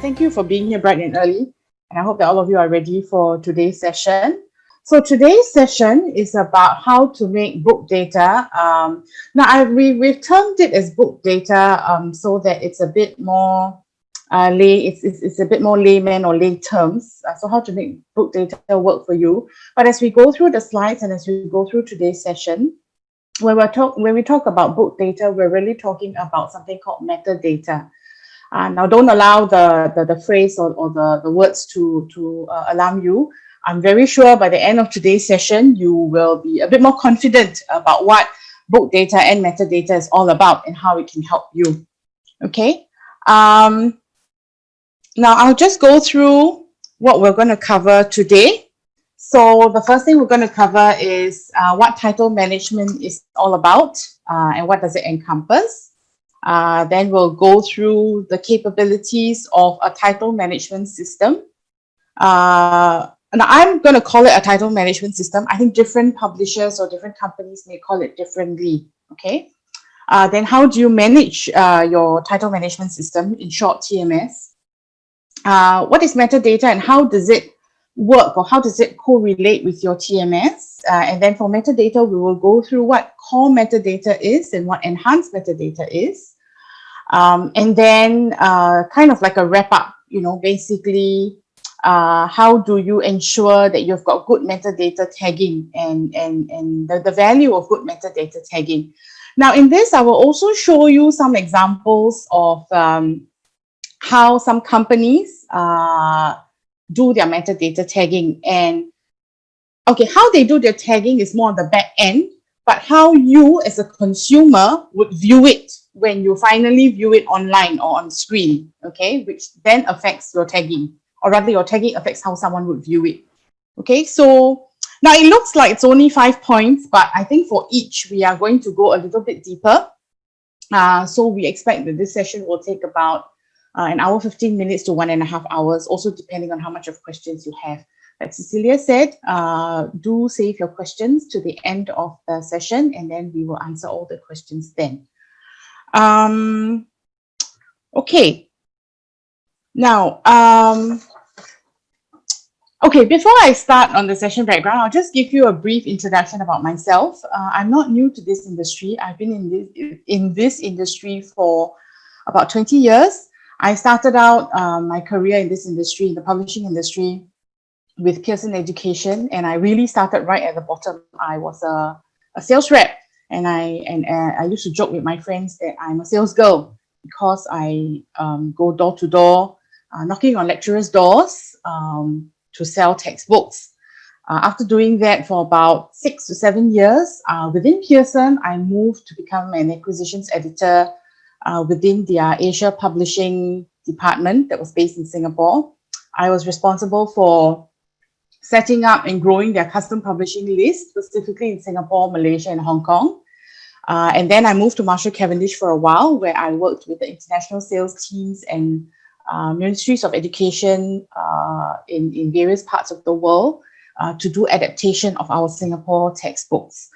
Thank you for being here bright and early. And I hope that all of you are ready for today's session. So today's session is about how to make book data. We've termed it as book data so that it's a bit more it's a bit more layman or lay terms. So how to make book data work for you. But as we go through the slides and as we go through today's session, when we talk about book data, we're really talking about something called metadata. Now, don't allow the phrase or the words to alarm you. I'm very sure by the end of today's session, you will be a bit more confident about what book data and metadata is all about and how it can help you. Okay. Now, I'll just go through what we're going to cover today. So the first thing we're going to cover is what title management is all about and what does it encompass. Then we'll go through the capabilities of a title management system. Now I'm going to call it a title management system. I think different publishers or different companies may call it differently. Okay. Then how do you manage your title management system, in short, TMS? What is metadata and how does it work, or how does it correlate with your TMS? And then for metadata, we will go through what core metadata is and what enhanced metadata is. And then kind of like a wrap up, basically how do you ensure that you've got good metadata tagging and the value of good metadata tagging. Now in this, I will also show you some examples of how some companies do their metadata tagging. And okay, how they do their tagging is more on the back end, but how you as a consumer would view it when you finally view it online or on screen, okay, which then affects your tagging, or rather your tagging affects how someone would view it. Okay, so now it looks like it's only 5 points, but I think for each we are going to go a little bit deeper. So we expect that this session will take about an hour, 15 minutes to 1.5 hours, also depending on how much of questions you have. Like Cecilia said, do save your questions to the end of the session, and then we will answer all the questions then. Okay. Now, okay, before I start on the session background, I'll just give you a brief introduction about myself. I'm not new to this industry. I've been in this industry for about 20 years. I started out my career in this industry, in the publishing industry, with Pearson Education, and I really started right at the bottom. I was a sales rep, and I used to joke with my friends that I'm a sales girl because I go door to door, knocking on lecturers' doors to sell textbooks. After doing that for about 6 to 7 years, within Pearson, I moved to become an acquisitions editor within their Asia publishing department that was based in Singapore. I was responsible for setting up and growing their custom publishing list, specifically in Singapore, Malaysia, and Hong Kong. And then I moved to Marshall Cavendish for a while, where I worked with the international sales teams and ministries of education in various parts of the world to do adaptation of our Singapore textbooks.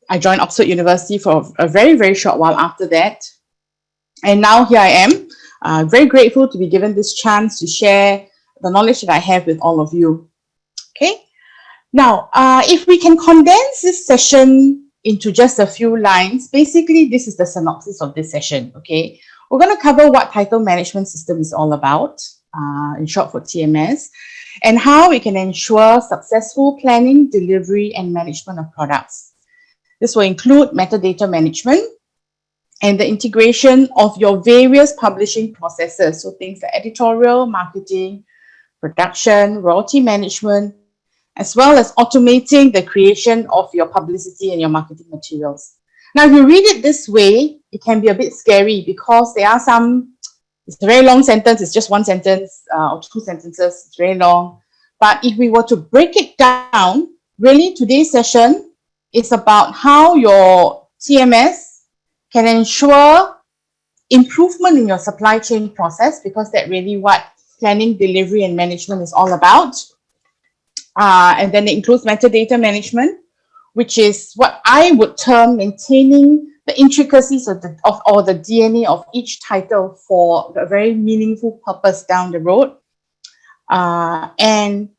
I joined Oxford University for a very, very short while after that. And now here I am, very grateful to be given this chance to share the knowledge that I have with all of you. Okay. Now, if we can condense this session into just a few lines, basically this is the synopsis of this session. Okay. We're going to cover what title management system is all about, in short for TMS, and how we can ensure successful planning, delivery, and management of products. This will include metadata management and the integration of your various publishing processes. So things like editorial, marketing, production, royalty management, as well as automating the creation of your publicity and your marketing materials. Now, if you read it this way, it can be a bit scary because there are it's a very long sentence, it's just one sentence or two sentences, it's very long. But if we were to break it down, really today's session is about how your TMS can ensure improvement in your supply chain process, because that's really what planning, delivery, and management is all about. And then it includes metadata management, which is what I would term maintaining the intricacies of or the DNA of each title for a very meaningful purpose down the road. And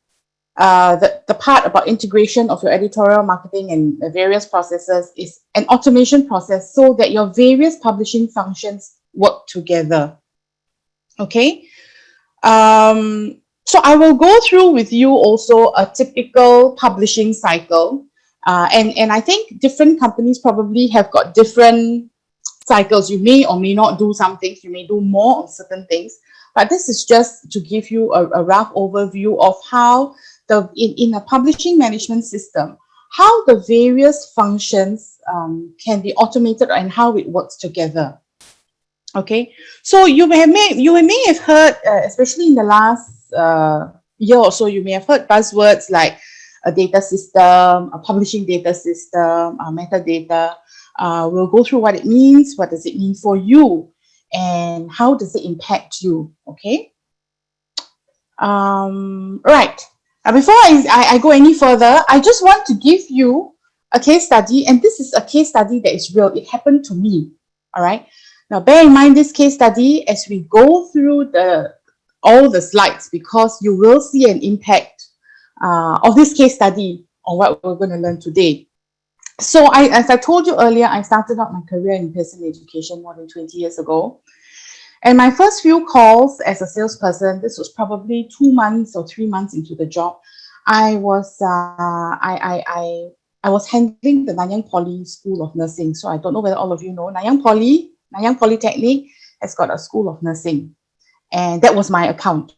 the part about integration of your editorial marketing and the various processes is an automation process so that your various publishing functions work together. Okay. So I will go through with you also a typical publishing cycle. And I think different companies probably have got different cycles. You may or may not do some things, you may do more of certain things, but this is just to give you a rough overview of how in a publishing management system, how the various functions can be automated and how it works together. Okay, so you may have heard, especially in the last year or so, you may have heard buzzwords like a data system, a publishing data system, metadata. We'll go through what it means, what does it mean for you, and how does it impact you. Okay. Right. Before I go any further, I just want to give you a case study, and this is a case study that is real. It happened to me. All right. Now, bear in mind this case study as we go through all the slides, because you will see an impact of this case study on what we're going to learn today. So, as I told you earlier, I started out my career in Pearson education more than 20 years ago. And my first few calls as a salesperson, this was probably 2 months or 3 months into the job. I was handling the Nanyang Poly School of Nursing. So I don't know whether all of you know Nanyang Polytechnic has got a School of Nursing, and that was my account.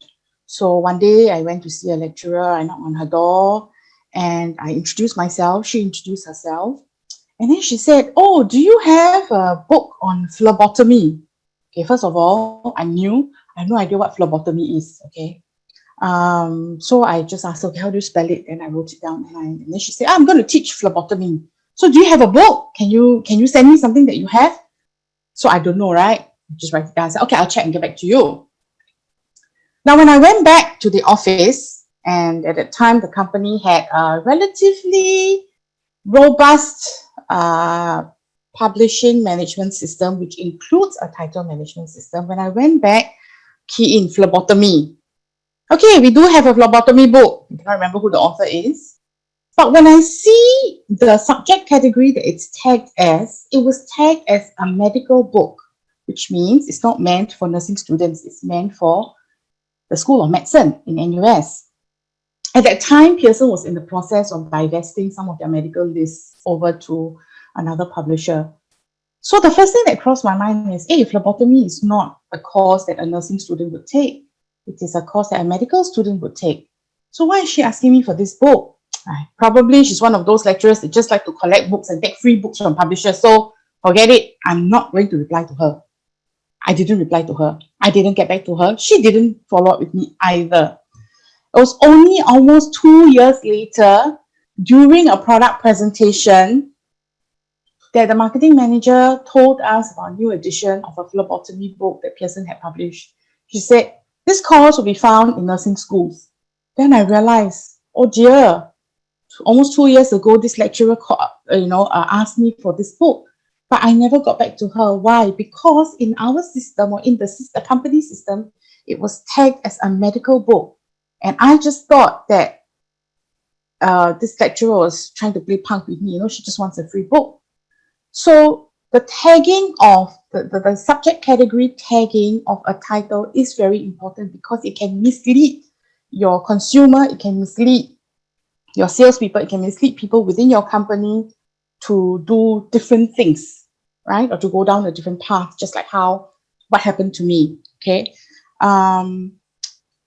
So one day I went to see a lecturer. I knocked on her door, and I introduced myself. She introduced herself, and then she said, "Oh, do you have a book on phlebotomy?" Okay, first of all, I have no idea what phlebotomy is. Okay, so I just asked her, okay, how do you spell it? And I wrote it down, and then she said, I'm going to teach phlebotomy. So do you have a book? Can you send me something that you have? So I don't know, right? Just write it down. I said, okay, I'll check and get back to you. Now, when I went back to the office, and at that time the company had a relatively robust publishing management system, which includes a title management system. When I went back, key in phlebotomy. Okay, we do have a phlebotomy book. I can't remember who the author is. But when I see the subject category that it's tagged as, it was tagged as a medical book, which means it's not meant for nursing students. It's meant for the School of Medicine in NUS. At that time, Pearson was in the process of divesting some of their medical lists over to another publisher. So the first thing that crossed my mind is, hey, phlebotomy is not a course that a nursing student would take. It is a course that a medical student would take. So why is she asking me for this book? Probably she's one of those lecturers that just like to collect books and take free books from publishers. So forget it. I'm not going to reply to her. I didn't reply to her. I didn't get back to her. She didn't follow up with me either. It was only almost 2 years later, during a product presentation, that the marketing manager told us about a new edition of a phlebotomy book that Pearson had published. She said, this course will be found in nursing schools. Then I realized, oh dear, almost 2 years ago, this lecturer asked me for this book, but I never got back to her. Why? Because in our system, or in the company system, it was tagged as a medical book. And I just thought that this lecturer was trying to play punk with me. She just wants a free book. So the tagging of the subject category tagging of a title is very important, because it can mislead your consumer, it can mislead your salespeople, it can mislead people within your company to do different things, right? Or to go down a different path, just like what happened to me. Okay.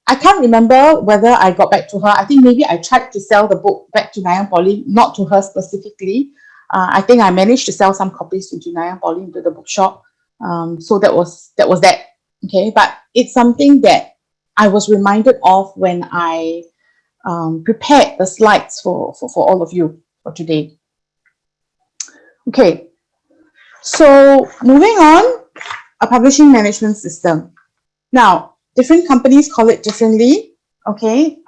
I can't remember whether I got back to her. I think maybe I tried to sell the book back to Nanyang Poly, not to her specifically. I think I managed to sell some copies into Nanyang Poly, into the bookshop. So that was that. Okay, but it's something that I was reminded of when I prepared the slides for all of you for today. Okay, so moving on, a publishing management system. Now, different companies call it differently. Okay,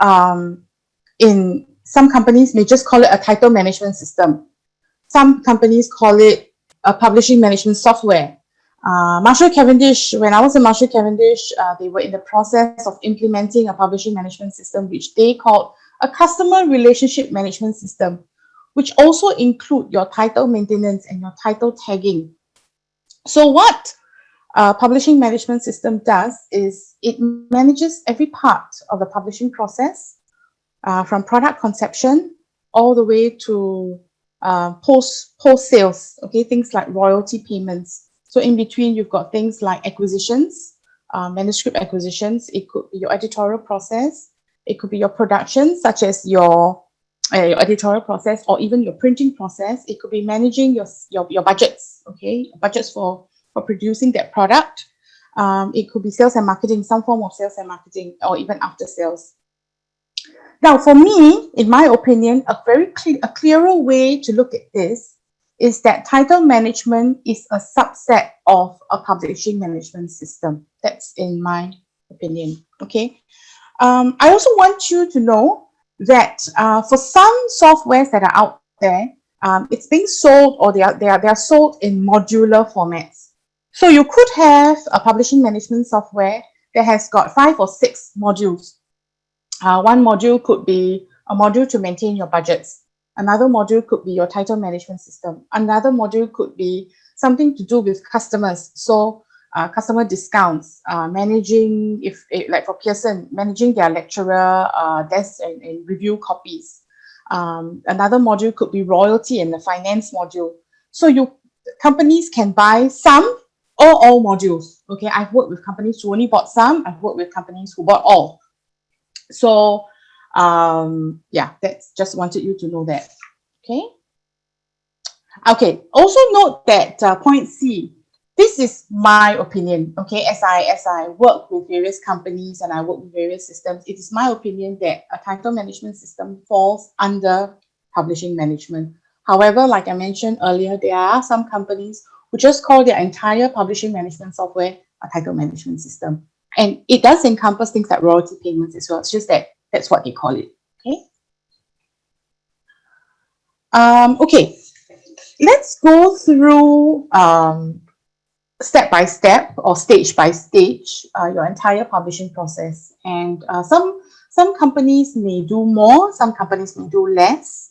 in some companies may just call it a title management system. Some companies call it a publishing management software. Marshall Cavendish, when I was in Marshall Cavendish, they were in the process of implementing a publishing management system, which they called a customer relationship management system, which also include your title maintenance and your title tagging. So what publishing management system does is it manages every part of the publishing process, from product conception all the way to post sales. Okay, things like royalty payments. So in between, you've got things like acquisitions, manuscript acquisitions. It could be your editorial process. It could be your production, such as your editorial process, or even your printing process. It could be managing your budgets. Okay, budgets for producing that product. It could be sales and marketing, some form of sales and marketing, or even after sales. Now, for me, in my opinion, a clearer way to look at this is that title management is a subset of a publishing management system. That's in my opinion. Okay. I also want you to know that for some softwares that are out there, it's being sold, or they are sold in modular formats. So you could have a publishing management software that has got 5 or 6 modules. One module could be a module to maintain your budgets. Another module could be your title management system. Another module could be something to do with customers. So customer discounts, managing, like for Pearson, managing their lecturer desks and review copies. Another module could be royalty and the finance module. So companies can buy some or all modules. Okay, I've worked with companies who only bought some. I've worked with companies who bought all. So yeah, that's just wanted you to know that. Okay, also note that point C, this is my opinion. Okay, as I work with various companies and I work with various systems, it is my opinion that a title management system falls under publishing management. However, like I mentioned earlier, there are some companies who just call their entire publishing management software a title management system. And it does encompass things like royalty payments as well. It's just that that's what they call it. Okay, let's go through step by step or stage by stage your entire publishing process. And some companies may do more, some companies may do less.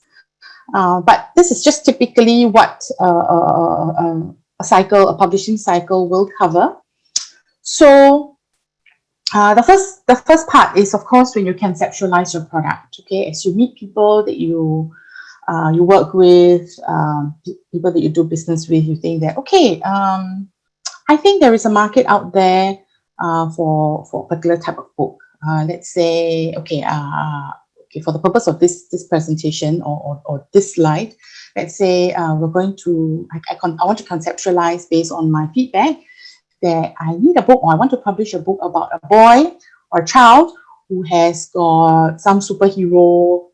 But this is just typically what a publishing cycle will cover. So the first part is, of course, when you conceptualize your product. Okay, as you meet people that you work with, people that you do business with, you think that, okay, I think there is a market out there for a particular type of book. Let's say, okay, for the purpose of this presentation or this slide, let's say we're going to, I want to conceptualize based on my feedback that I need a book, or I want to publish a book about a boy or a child who has got some superhero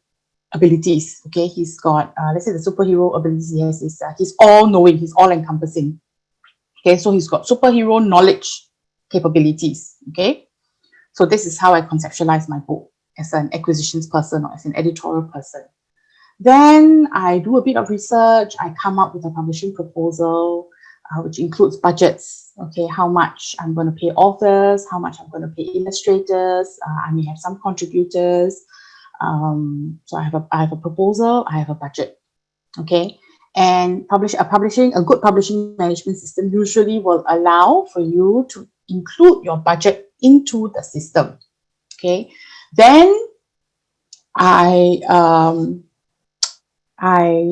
abilities. Okay, he's got, let's say the superhero abilities he has is he's all-knowing, he's all-encompassing. Okay, so he's got superhero knowledge capabilities. Okay, so this is how I conceptualize my book as an acquisitions person or as an editorial person. Then I do a bit of research. I come up with a publishing proposal, which includes budgets. Okay, how much I'm going to pay authors, how much I'm going to pay illustrators. I may have some contributors. So I have a proposal, I have a budget. Okay, and a good publishing management system usually will allow for you to include your budget into the system. Okay, then I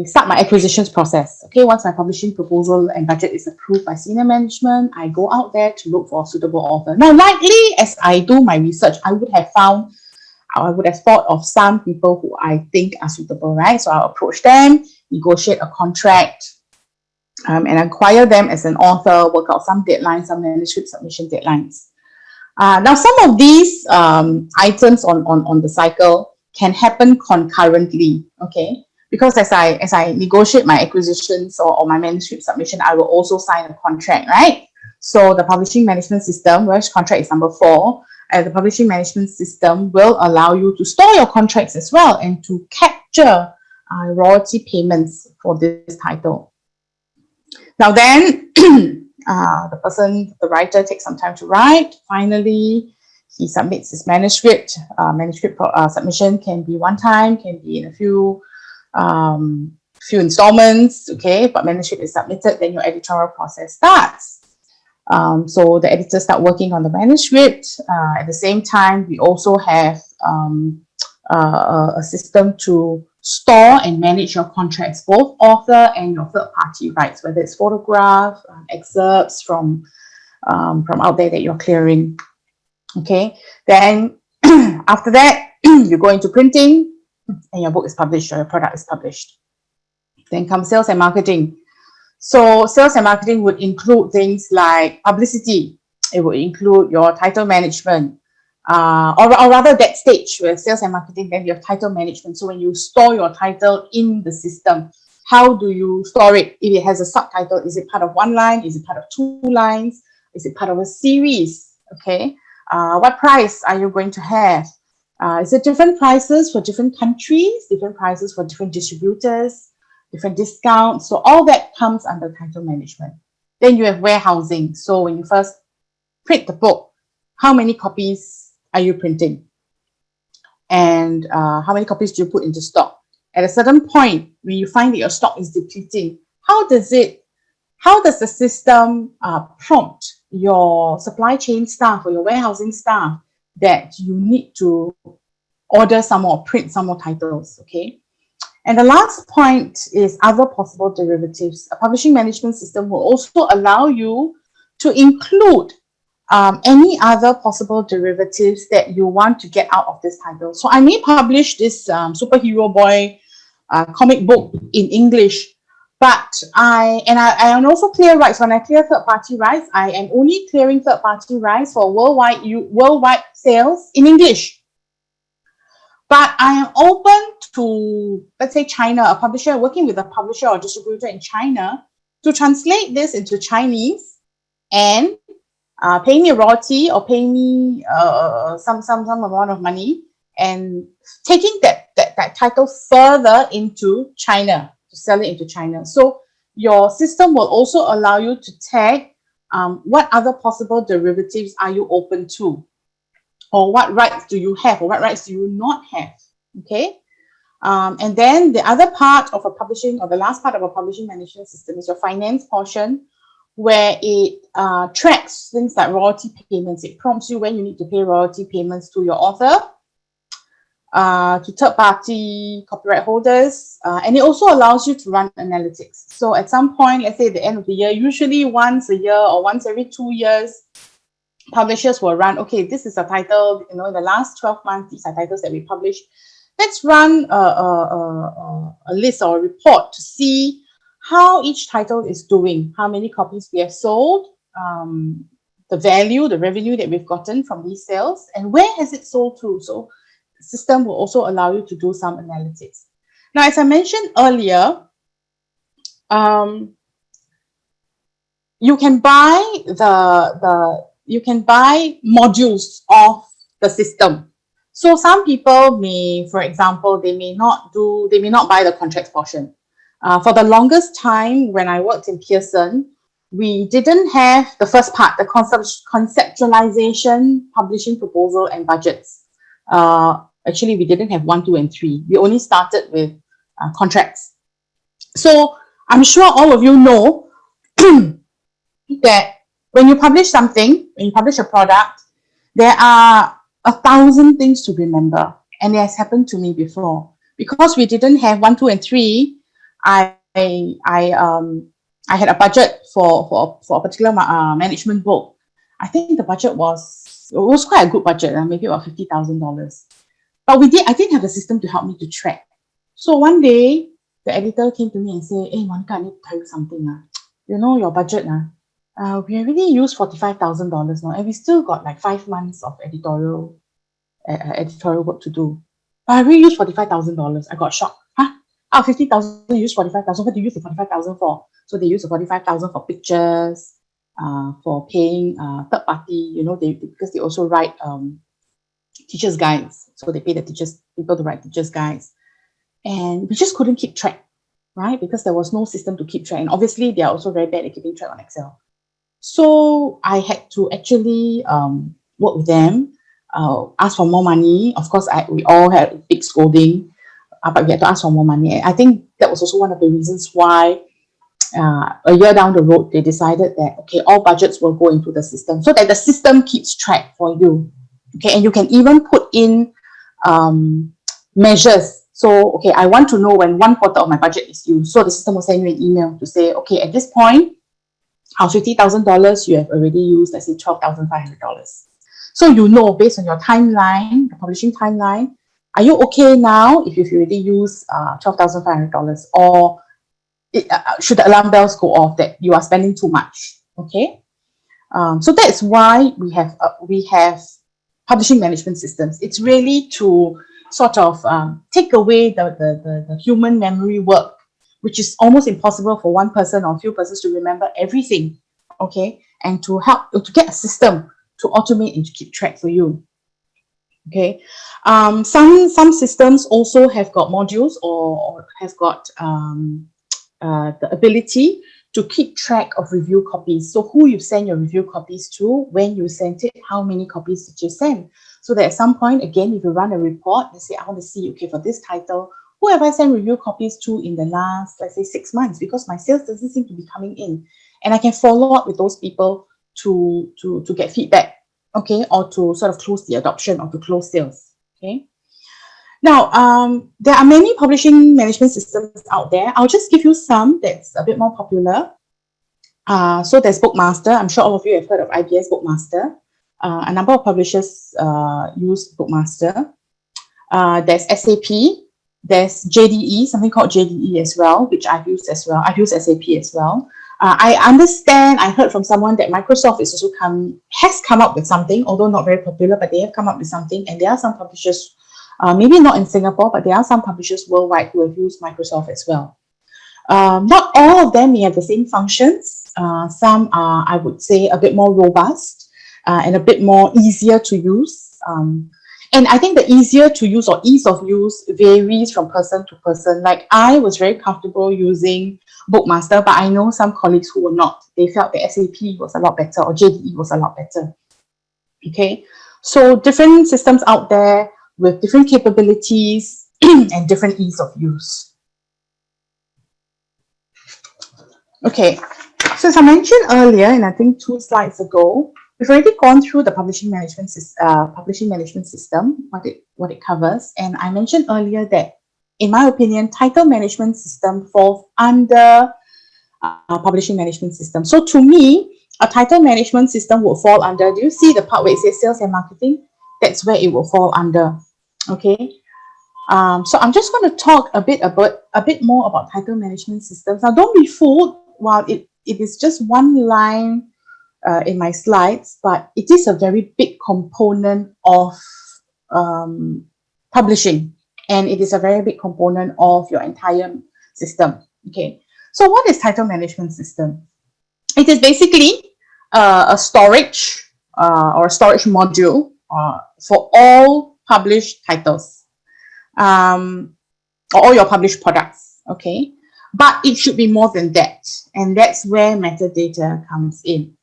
start my acquisitions process. Okay, once my publishing proposal and budget is approved by senior management, I go out there to look for a suitable author. Now, likely as I do my research, I would have thought of some people who I think are suitable, right? So I'll approach them, negotiate a contract, and acquire them as an author, work out some deadlines, some manuscript submission deadlines. Now, some of these items on the cycle can happen concurrently, okay? Because as I negotiate my acquisitions or my manuscript submission, I will also sign a contract, right? So the publishing management system, which contract is number 4, the publishing management system will allow you to store your contracts as well and to capture royalty payments for this title. Now then, the writer takes some time to write. Finally, he submits his manuscript. Submission can be one time, can be in a few installments, okay, but manuscript is submitted, then your editorial process starts. So the editors start working on the manuscript. At the same time, we also have a system to store and manage your contracts, both author and your third-party rights, whether it's photograph, excerpts from out there that you're clearing. Okay, then after that, you go into printing, and your book is published or your product is published. Then comes sales and marketing. So sales and marketing would include things like publicity. It would include your title management, or rather that stage where sales and marketing, then you have title management. So when you store your title in the system, how do you store it? If it has a subtitle, is it part of one line? Is it part of two lines? Is it part of a series? Okay. What price are you going to have? Is it different prices for different countries, different prices for different distributors, different discounts? So all that comes under title management. Then you have warehousing. So when you first print the book, how many copies are you printing? And how many copies do you put into stock? At a certain point, when you find that your stock is depleting, how does the system prompt your supply chain staff or your warehousing staff that you need to order some more, print some more titles, okay? And the last point is other possible derivatives. A publishing management system will also allow you to include any other possible derivatives that you want to get out of this title. So I may publish this superhero boy comic book in English, but I also clear rights. When I clear third-party rights, I am only clearing third-party rights for worldwide sales in English. But I am open to, let's say, China, a publisher working with a publisher or distributor in China to translate this into Chinese and pay me a royalty or pay me some amount of money and taking that title further into China, to sell it into China. So your system will also allow you to tag what other possible derivatives are you open to, or what rights do you have, or what rights do you not have, okay? And then the other part of a publishing, or the last part of a publishing management system, is your finance portion, where it tracks things like royalty payments. It prompts you when you need to pay royalty payments to your author, to third-party copyright holders, and it also allows you to run analytics. So at some point, let's say at the end of the year, usually once a year or once every 2 years, publishers will run, okay, this is a title, in the last 12 months, these are titles that we published. Let's run a list or a report to see how each title is doing, how many copies we have sold, the revenue that we've gotten from these sales, and where has it sold to. So the system will also allow you to do some analytics. Now, as I mentioned earlier, you can buy modules of the system. So some people may, for example, they may not buy the contracts portion. For the longest time when I worked in Pearson, we didn't have the first part, the conceptualization, publishing proposal, and budgets. Actually, we didn't have 1, 2, and 3. We only started with contracts. So I'm sure all of you know that when you publish something, when you publish a product, there are 1,000 things to remember. And it has happened to me before. Because we didn't have 1, 2, and 3, I had a budget for a particular management book. I think the budget was quite a good budget, maybe about $50,000. But I didn't have a system to help me to track. So one day, the editor came to me and said, "Hey, Monica, I need to tell you something. Your budget, we already used $45,000 now, and we still got like 5 months of editorial work to do. But I already used $45,000. I got shocked. Huh? Out of 50,000, you use 45,000. What do you use the 45,000 for? So they use the 45,000 for pictures, for paying third party. Because they also write teachers' guides. So they pay the people to write teachers' guides, and we just couldn't keep track, right? Because there was no system to keep track. And obviously, they are also very bad at keeping track on Excel. So I had to actually work with them, ask for more money. Of course, we all had big scolding, but we had to ask for more money. I think that was also one of the reasons why a year down the road, they decided that, okay, all budgets will go into the system so that the system keeps track for you. Okay, and you can even put in measures. So, okay, I want to know when 1/4 of my budget is used. So the system will send you an email to say, okay, at this point, out of $50,000, you have already used, let's say, $12,500. So you know, based on your timeline, the publishing timeline, are you okay now if you've already used $12,500, or should the alarm bells go off that you are spending too much? Okay, so that's why we have publishing management systems. It's really to sort of take away the human memory work, which is almost impossible for one person or a few persons to remember everything. Okay, and to help to get a system to automate and to keep track for you. Okay, some systems also have got modules or have got the ability to keep track of review copies. So who you send your review copies to, when you sent it, how many copies did you send? So that at some point, again, if you run a report, let's say I want to see, okay, for this title, who have I sent review copies to in the last, let's say, 6 months? Because my sales doesn't seem to be coming in. And I can follow up with those people to get feedback, okay, or to sort of close the adoption or to close sales, okay. Now, there are many publishing management systems out there. I'll just give you some that's a bit more popular. So there's Bookmaster. I'm sure all of you have heard of IBS Bookmaster. A number of publishers use Bookmaster. There's SAP. There's JDE, something called JDE as well, which I've used as well. I've used SAP as well. I understand, I heard from someone that Microsoft has come up with something, although not very popular, but they have come up with something. And there are some publishers, maybe not in Singapore, but there are some publishers worldwide who have used Microsoft as well. Not all of them may have the same functions. Some are, I would say, a bit more robust and a bit more easier to use. And I think the easier to use or ease of use varies from person to person. Like I was very comfortable using Bookmaster, but I know some colleagues who were not. They felt that SAP was a lot better or JDE was a lot better. Okay, so different systems out there with different capabilities and different ease of use. Okay, so as I mentioned earlier, and I think 2 slides ago, we've already gone through the publishing management system, what it covers. And I mentioned earlier that, in my opinion, title management system falls under publishing management system. So to me, a title management system will fall under, do you see the part where it says sales and marketing? That's where it will fall under. Okay. So I'm just going to talk a bit more about title management systems. Now, don't be fooled. While it is just one line in my slides, but it is a very big component of publishing, and it is a very big component of your entire system. Okay, so what is title management system? It is basically a storage or a storage module for all published titles, or all your published products. Okay, but it should be more than that, and that's where metadata comes in.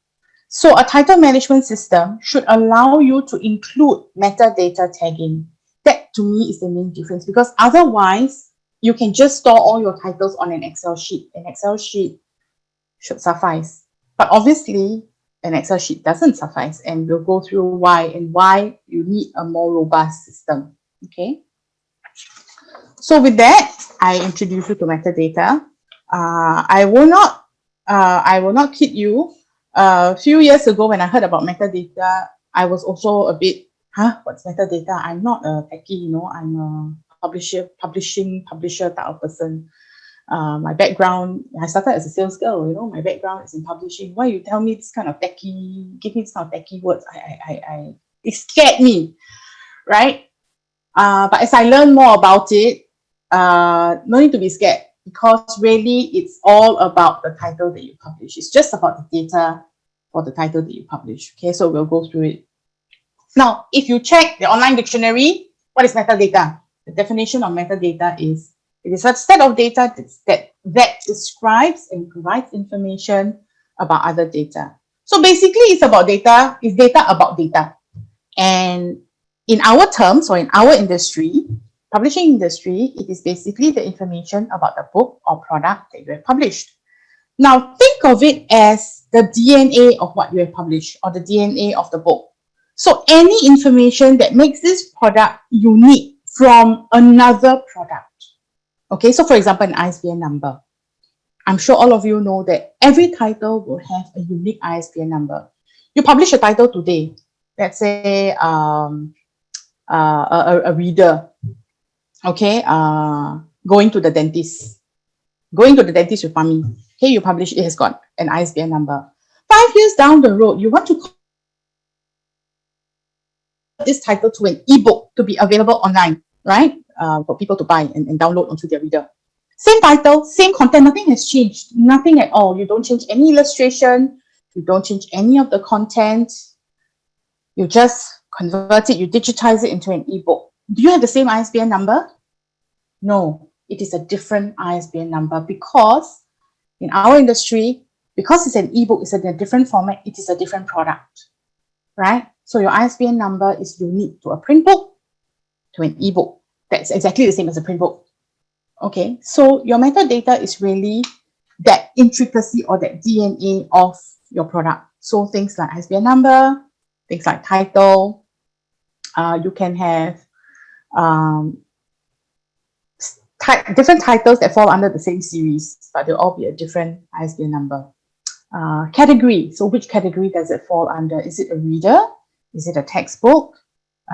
So a title management system should allow you to include metadata tagging. That to me is the main difference, because otherwise you can just store all your titles on an Excel sheet. An Excel sheet should suffice. But obviously an Excel sheet doesn't suffice, and we'll go through why you need a more robust system. Okay. So with that, I introduce you to metadata. I will not kid you. A few years ago, when I heard about metadata, I was also a bit, what's metadata? I'm not a techie, I'm a publisher type of person. My background, I started as a sales girl, my background is in publishing. Why you tell me this kind of techie, give me this kind of techie words? It scared me, right? But as I learned more about it, no need to be scared, because really it's all about the title that you publish. It's just about the data for the title that you publish. Okay, so we'll go through it. Now, if you check the online dictionary, what is metadata? The definition of metadata is, it is a set of data that that describes and provides information about other data. So basically, it's about data, it's data about data. And in our terms, or in our industry, publishing industry, it is basically the information about the book or product that you have published. Now, think of it as the DNA of what you have published, or the DNA of the book. So any information that makes this product unique from another product. Okay, so for example, an ISBN number. I'm sure all of you know that every title will have a unique ISBN number. You publish a title today, let's say a reader, okay, going to the dentist. Going to the dentist with mommy. Okay, you publish it has got an ISBN number. 5 years down the road, you want to this title to an ebook to be available online, right? For people to buy and download onto their reader. Same title, same content, nothing has changed, nothing at all. You don't change any illustration, you don't change any of the content. You just convert it, you digitize it into an ebook. Do you have the same ISBN number? No, it is a different ISBN number because in our industry, because it's an ebook, it's in a different format, it is a different product, right? So your ISBN number is unique to a print book, to an ebook. That's exactly the same as a print book. Okay, so your metadata is really that intricacy or that DNA of your product. So things like ISBN number, things like title, you can have different titles that fall under the same series, but they'll all be a different ISBN number. Category, so which category does it fall under? Is it a reader? Is it a textbook?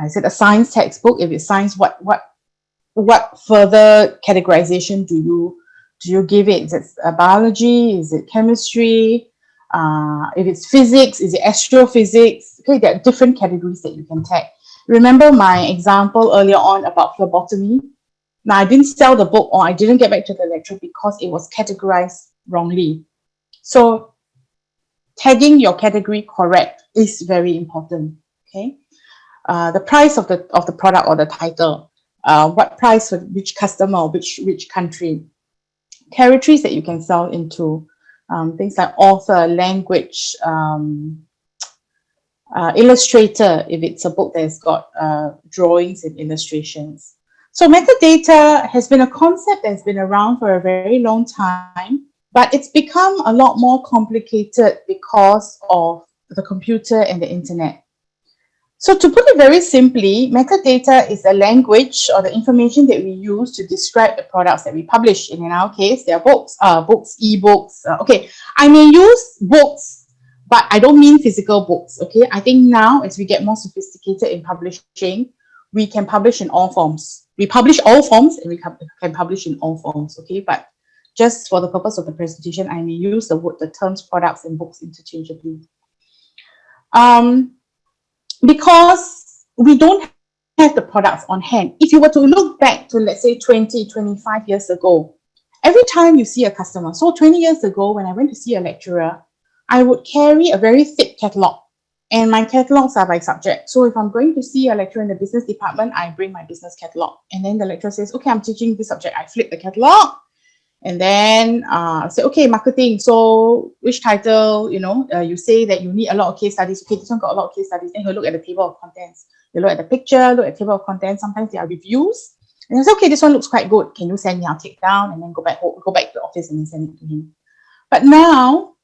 Is it a science textbook? If it's science, what further categorization do you give it? Is it biology? Is it chemistry? If it's physics, is it astrophysics? Okay, there are different categories that you can tag. Remember my example earlier on about phlebotomy? Now, I didn't sell the book or I didn't get back to the lecture because it was categorized wrongly. So tagging your category correct is very important. Okay, the price of the product or the title, what price for which customer or which country, territories that you can sell into, things like author, language, illustrator, if it's a book that's got drawings and illustrations. So metadata has been a concept that's been around for a very long time, but it's become a lot more complicated because of the computer and the internet. So to put it very simply, metadata is a language or the information that we use to describe the products that we publish. And in our case, they are books, ebooks. Okay, I may use books, but I don't mean physical books. Okay, I think now as we get more sophisticated in publishing, we can publish in all forms. We publish all forms and we can publish in all forms. Okay, but just for the purpose of the presentation, I may use the terms products and books interchangeably. Because we don't have the products on hand. If you were to look back to, let's say, 20, 25 years ago, every time you see a customer, so 20 years ago, when I went to see a lecturer, I would carry a very thick catalog, and my catalogs are by subject. So if I'm going to see a lecturer in the business department, I bring my business catalog. And then the lecturer says, okay, I'm teaching this subject. I flip the catalog. And then say, okay, marketing. So which title, you say that you need a lot of case studies. Okay, this one got a lot of case studies. Then you look at the table of contents. You look at the picture, look at the table of contents. Sometimes there are reviews. And you say, okay, this one looks quite good. Can you send me? I'll take down and then go back to the office and then send it to him. But now,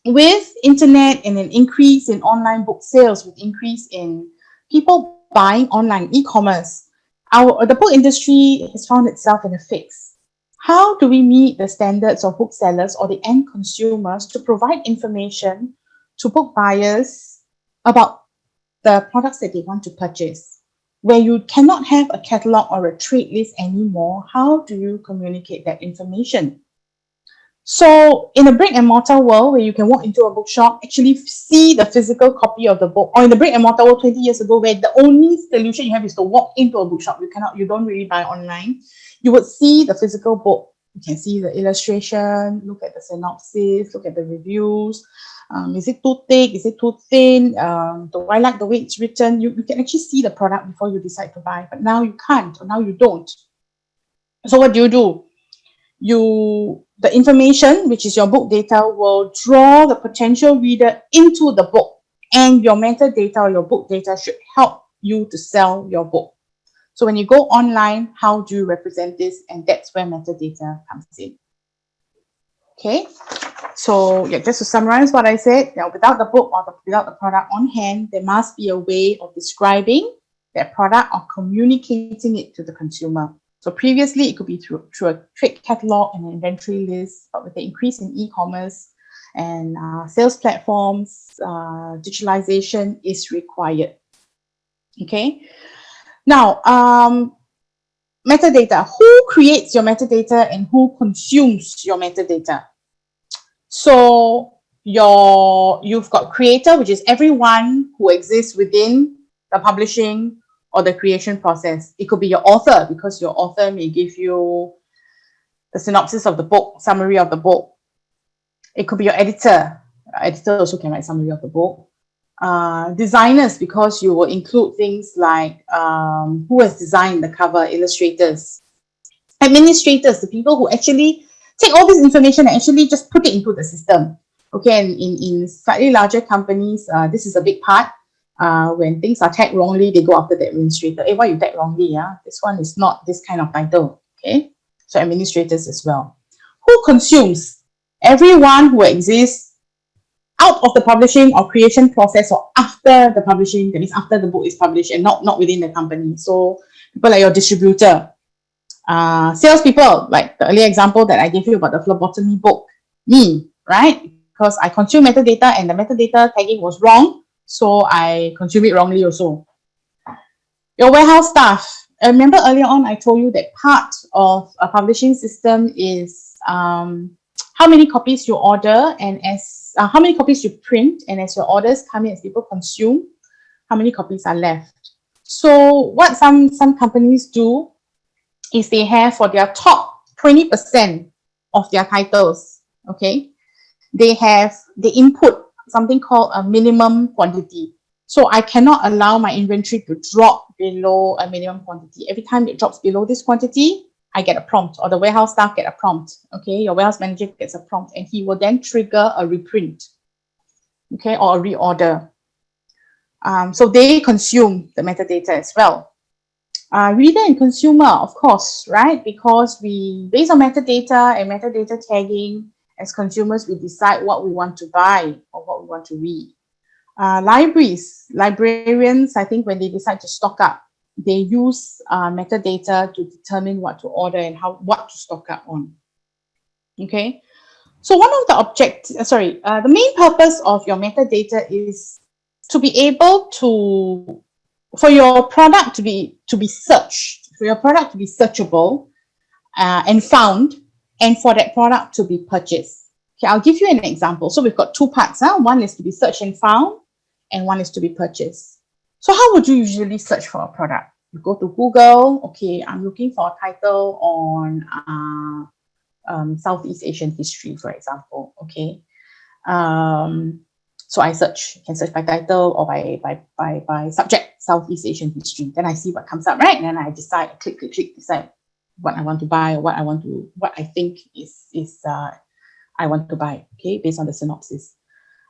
with internet and an increase in online book sales, with increase in people buying online e-commerce, the book industry has found itself in a fix. How do we meet the standards of booksellers or the end consumers to provide information to book buyers about the products that they want to purchase? Where you cannot have a catalog or a trade list anymore, how do you communicate that information? So in a brick and mortar world where you can walk into a bookshop, actually see the physical copy of the book, or in the brick and mortar world 20 years ago where the only solution you have is to walk into a bookshop, you don't really buy online, you would see the physical book. You can see the illustration, look at the synopsis, look at the reviews. Is it too thick? Is it too thin? Do I like the way it's written? You can actually see the product before you decide to buy, but now you can't, or now you don't. So what do? the information, which is your book data, will draw the potential reader into the book, and your metadata or your book data should help you to sell your book. So when you go online, how do you represent this? And that's where metadata comes in. Okay, so yeah, just to summarize what I said, without the book or without the product on hand, there must be a way of describing that product or communicating it to the consumer. So previously, it could be through a trade catalog and an inventory list, but with the increase in e-commerce and sales platforms, digitalization is required. Okay, now metadata. Who creates your metadata and who consumes your metadata? So you've got creator, which is everyone who exists within the publishing or the creation process. It could be your author, because your author may give you the synopsis of the book, summary of the book. It could be your editor. Editor also can write summary of the book. Designers, because you will include things like who has designed the cover, illustrators. Administrators, the people who actually take all this information and actually just put it into the system. Okay, and in slightly larger companies, this is a big part. When things are tagged wrongly, they go after the administrator. Hey, why you tagged wrongly? Yeah, this one is not this kind of title. Okay, so administrators as well. Who consumes? Everyone who exists out of the publishing or creation process or after the publishing, that means after the book is published and not within the company. So people like your distributor, salespeople, like the earlier example that I gave you about the phlebotomy book, me, right? Because I consume metadata and the metadata tagging was wrong, so I consume it wrongly also. Your warehouse staff. Remember earlier on I told you that part of a publishing system is how many copies you order and as how many copies you print, and as your orders come in, as people consume, how many copies are left. So what some companies do is they have for their top 20% of their titles, okay, they input something called a minimum quantity. So I cannot allow my inventory to drop below a minimum quantity. Every time it drops below this quantity, I get a prompt, or the warehouse staff get a prompt. Okay, your warehouse manager gets a prompt, and he will then trigger a reprint, okay, or a reorder. So they consume the metadata as well. Reader and consumer, of course, right? Because we, based on metadata and metadata tagging, as consumers, we decide what we want to buy or what we want to read. Librarians, I think when they decide to stock up, they use metadata to determine what to order and what to stock up on. Okay, so one of the the main purpose of your metadata is to be able to, for your product to be searched, for your product to be searchable and found, and for that product to be purchased. Okay, I'll give you an example. So we've got two parts. One is to be searched and found, and one is to be purchased. So how would you usually search for a product? You go to Google. Okay, I'm looking for a title on Southeast Asian history, for example. Okay, so I can search by title or by subject, Southeast Asian history. Then I see what comes up, right? And then I decide, click, decide what I want to buy, or what I think I want to buy. Okay, based on the synopsis.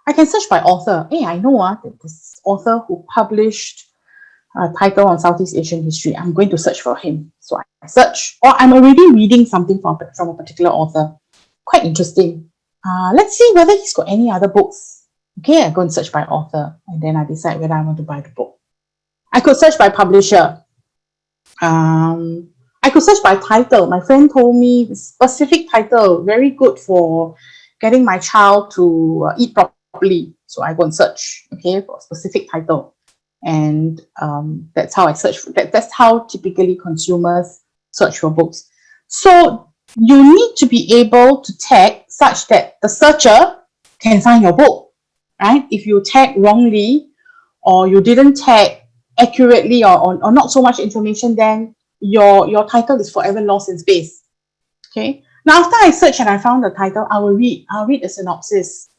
I can search by author. Hey, I know that this author who published a title on Southeast Asian history. I'm going to search for him. So I search, or I'm already reading something from a particular author. Quite interesting. Let's see whether he's got any other books. Okay, I go and search by author, and then I decide whether I want to buy the book. I could search by publisher. I could search by title. My friend told me specific title, very good for getting my child to eat properly. So I go and search, okay, for a specific title. And that's how I search. That's how typically consumers search for books. So you need to be able to tag such that the searcher can find your book, right? If you tag wrongly, or you didn't tag accurately, or not so much information, then your title is forever lost in space. Okay. Now, after I search and I found the title, I'll read the synopsis.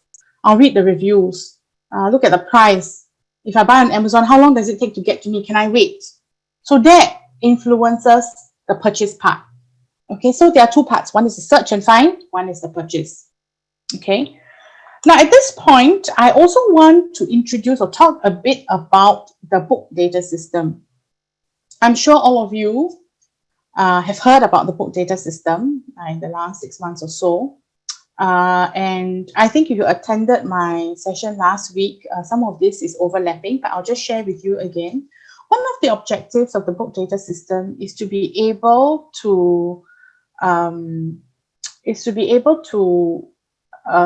I'll read the reviews. Look at the price. If I buy on Amazon, how long does it take to get to me? Can I wait? So that influences the purchase part. Okay, so there are two parts. One is the search and find, one is the purchase. Okay. Now, at this point, I also want to introduce or talk a bit about the book data system. I'm sure all of you have heard about the book data system in the last 6 months or so. And I think if you attended my session last week, some of this is overlapping, but I'll just share with you again. One of the objectives of the book data system is to be able to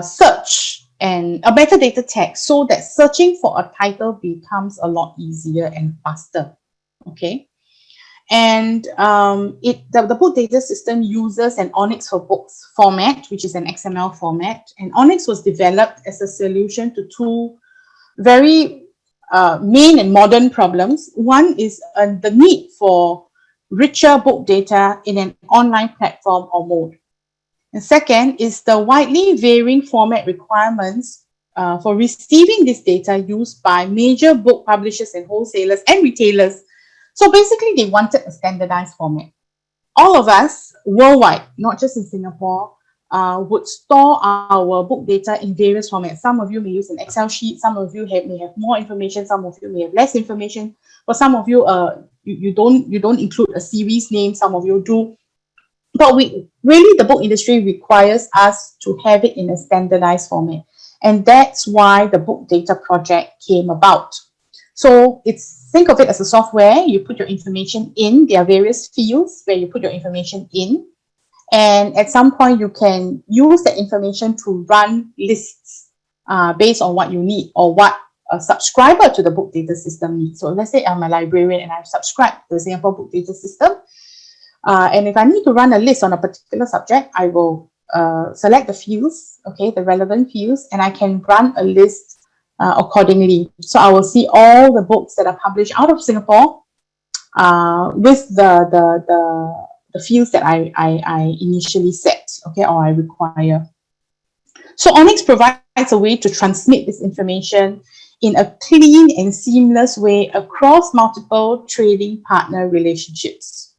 search and a metadata tag so that searching for a title becomes a lot easier and faster. Okay. And the book data system uses an Onyx for Books format, which is an XML format. And Onyx was developed as a solution to two very main and modern problems. One is the need for richer book data in an online platform or mode. And second is the widely varying format requirements for receiving this data used by major book publishers and wholesalers and retailers. So basically, they wanted a standardized format. All of us worldwide, not just in Singapore, would store our book data in various formats. Some of you may use an Excel sheet. Some of you may have more information. Some of you may have less information. For some of you, you don't include a series name. Some of you do. But the book industry requires us to have it in a standardized format. And that's why the book data project came about. So think of it as a software. You put your information in. There are various fields where you put your information in. And at some point, you can use that information to run lists based on what you need or what a subscriber to the book data system needs. So let's say I'm a librarian and I've subscribed to the Singapore book data system. And if I need to run a list on a particular subject, I will select the fields, okay, the relevant fields, and I can run a list accordingly. So I will see all the books that are published out of Singapore with the fields that I initially set, okay, or I require. So Onyx provides a way to transmit this information in a clean and seamless way across multiple trading partner relationships.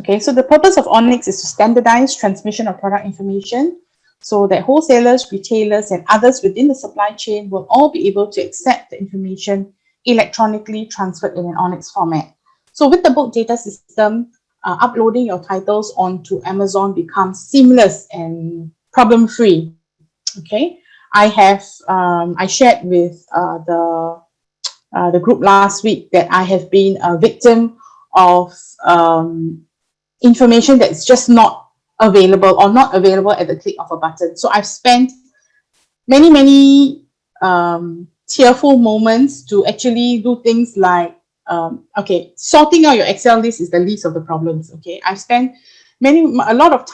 Okay, so the purpose of Onyx is to standardize transmission of product information so that wholesalers, retailers, and others within the supply chain will all be able to accept the information electronically transferred in an Onyx format. So with the book data system, uploading your titles onto Amazon becomes seamless and problem-free. Okay, I shared with the group last week that I have been a victim of information that's just not available or not available at the click of a button. So I've spent many tearful moments to actually do things like okay, sorting out your Excel list is the least of the problems. Okay, I've spent a lot of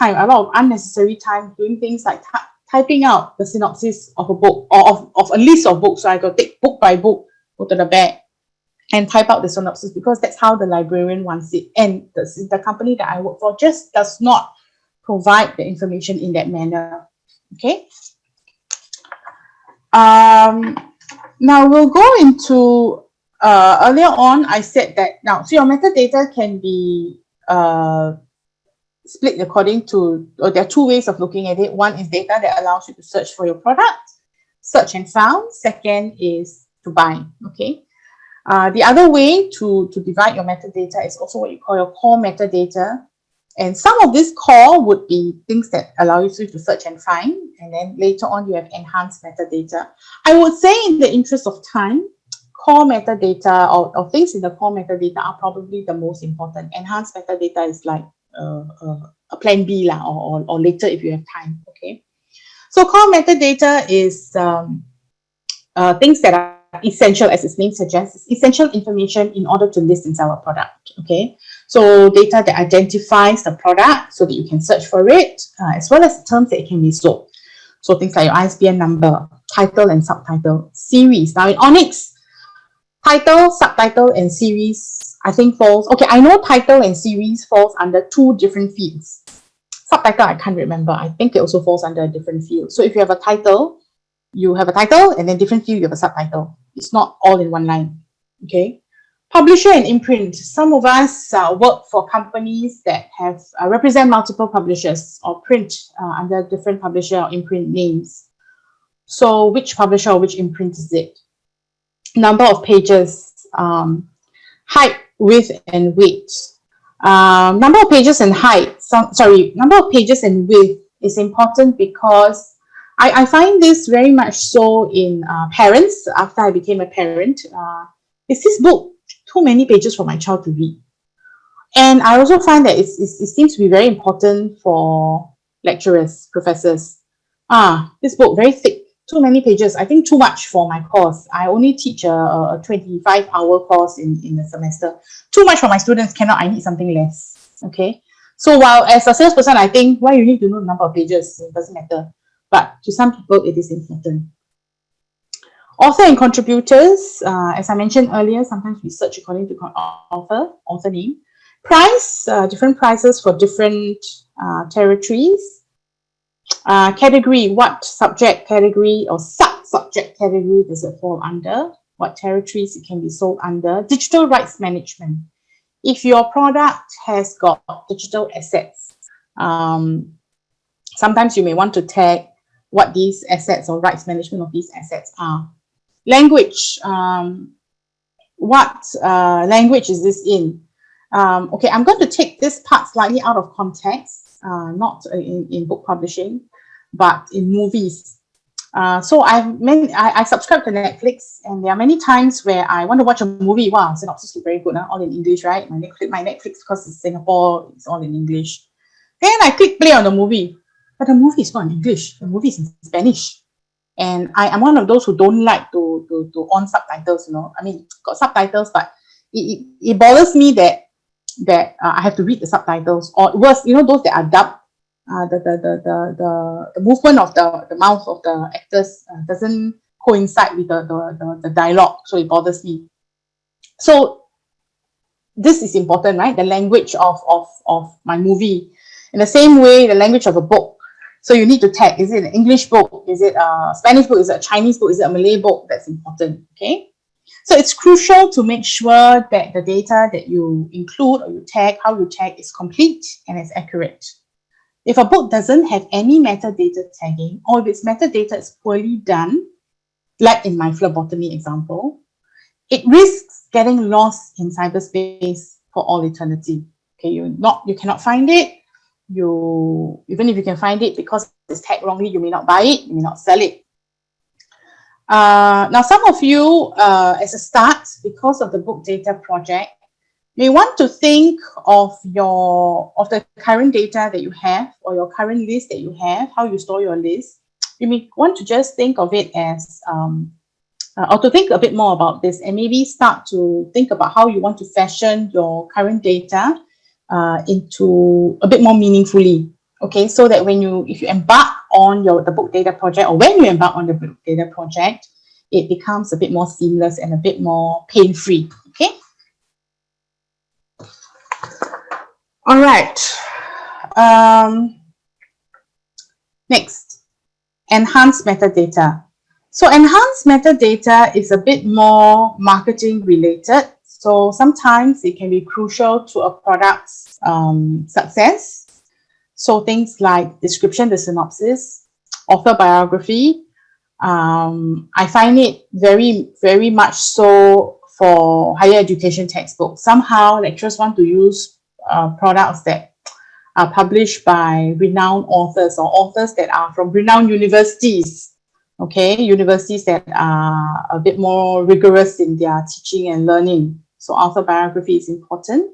unnecessary time doing things like typing out the synopsis of a book or of a list of books. So I go take book by book, go to the back and type out the synopsis because that's how the librarian wants it. And the company that I work for just does not provide the information in that manner. Okay. Now we'll go into earlier on I said that now so your metadata can be split according to, or there are two ways of looking at it. One is data that allows you to search for your product, search and found. Second is to buy. Okay. The other way to divide your metadata is also what you call your core metadata. And some of this core would be things that allow you to search and find. And then later on, you have enhanced metadata. I would say in the interest of time, core metadata or things in the core metadata are probably the most important. Enhanced metadata is like a plan B or later if you have time. Okay. So core metadata is things that are essential, as its name suggests, it's essential information in order to list and sell a product. Okay, so data that identifies the product so that you can search for it, as well as the terms that it can be sold. So things like your ISBN number, title and subtitle, series. Now in Onyx, title, subtitle, and series, I think falls. Okay, I know title and series falls under two different fields. Subtitle, I can't remember. I think it also falls under a different field. So if you have a title, you have a title and then different field, you have a subtitle. It's not all in one line. Okay. Publisher and imprint. Some of us work for companies that have represent multiple publishers or print under different publisher or imprint names. So which publisher or which imprint is it? Number of pages, height, width, and weight. Number of pages and height, number of pages and width is important because I find this very much so in parents. After I became a parent, is this book too many pages for my child to read? And I also find that it seems to be very important for lecturers, professors. This book very thick, too many pages. I think too much for my course. I only teach a 25-hour course in a semester. Too much for my students, cannot. I need something less. Okay. So while as a salesperson, I think why you need to know the number of pages, it doesn't matter. But to some people, it is important. Author and contributors, as I mentioned earlier, sometimes we search according to author name. Price, different prices for different territories. Category, what subject category or sub-subject category does it fall under? What territories it can be sold under? Digital rights management. If your product has got digital assets, sometimes you may want to tag what these assets or rights management of these assets are. Language, what language is this in? Okay, I'm going to take this part slightly out of context, not in book publishing, but in movies. So I subscribe to Netflix, and there are many times where I want to watch a movie. Wow, Synopsis look very good, all in English, right? My Netflix, because it's Singapore, it's all in English. Then I click play on the movie, but the movie is not in English. The movie is in Spanish. And I'm one of those who don't like to on subtitles, I mean, got subtitles, but it bothers me that I have to read the subtitles, or worse, those that are dubbed, the movement of the mouth of the actors doesn't coincide with the dialogue, so it bothers me. So this is important, right? The language of my movie. In the same way, the language of a book. So you need to tag, is it an English book? Is it a Spanish book? Is it a Chinese book? Is it a Malay book? That's important, okay? So it's crucial to make sure that the data that you include or you tag, how you tag, is complete and is accurate. If a book doesn't have any metadata tagging, or if its metadata is poorly done, like in my phlebotomy example, it risks getting lost in cyberspace for all eternity. Okay, you cannot find it. Even if you can find it, because it's tagged wrongly, you may not buy it, you may not sell it. Now, some of you, as a start, because of the book data project, may want to think of the current data that you have, or your current list that you have, how you store your list. You may want to just think of it as, or to think a bit more about this, and maybe start to think about how you want to fashion your current data into a bit more meaningfully. Okay, so that if you embark on the book data project, or when you embark on the book data project, it becomes a bit more seamless and a bit more pain-free. Okay. All right. Next, enhanced metadata. So enhanced metadata is a bit more marketing related. So sometimes it can be crucial to a product's success. So things like description, the synopsis, author biography. I find it very, very much so for higher education textbooks. Somehow lecturers want to use products that are published by renowned authors, or authors that are from renowned universities. Okay, universities that are a bit more rigorous in their teaching and learning. So author biography is important.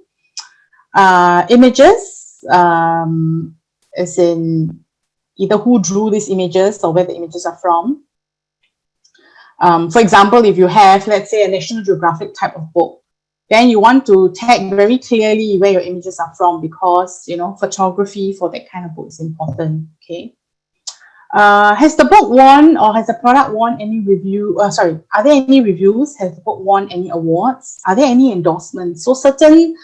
Images, as in either who drew these images or where the images are from. For example, if you have, let's say, a National Geographic type of book, then you want to tag very clearly where your images are from, because photography for that kind of book is important. Okay. Has the book won, or has the product won any review? Are there any reviews? Has the book won any awards? Are there any endorsements? So certain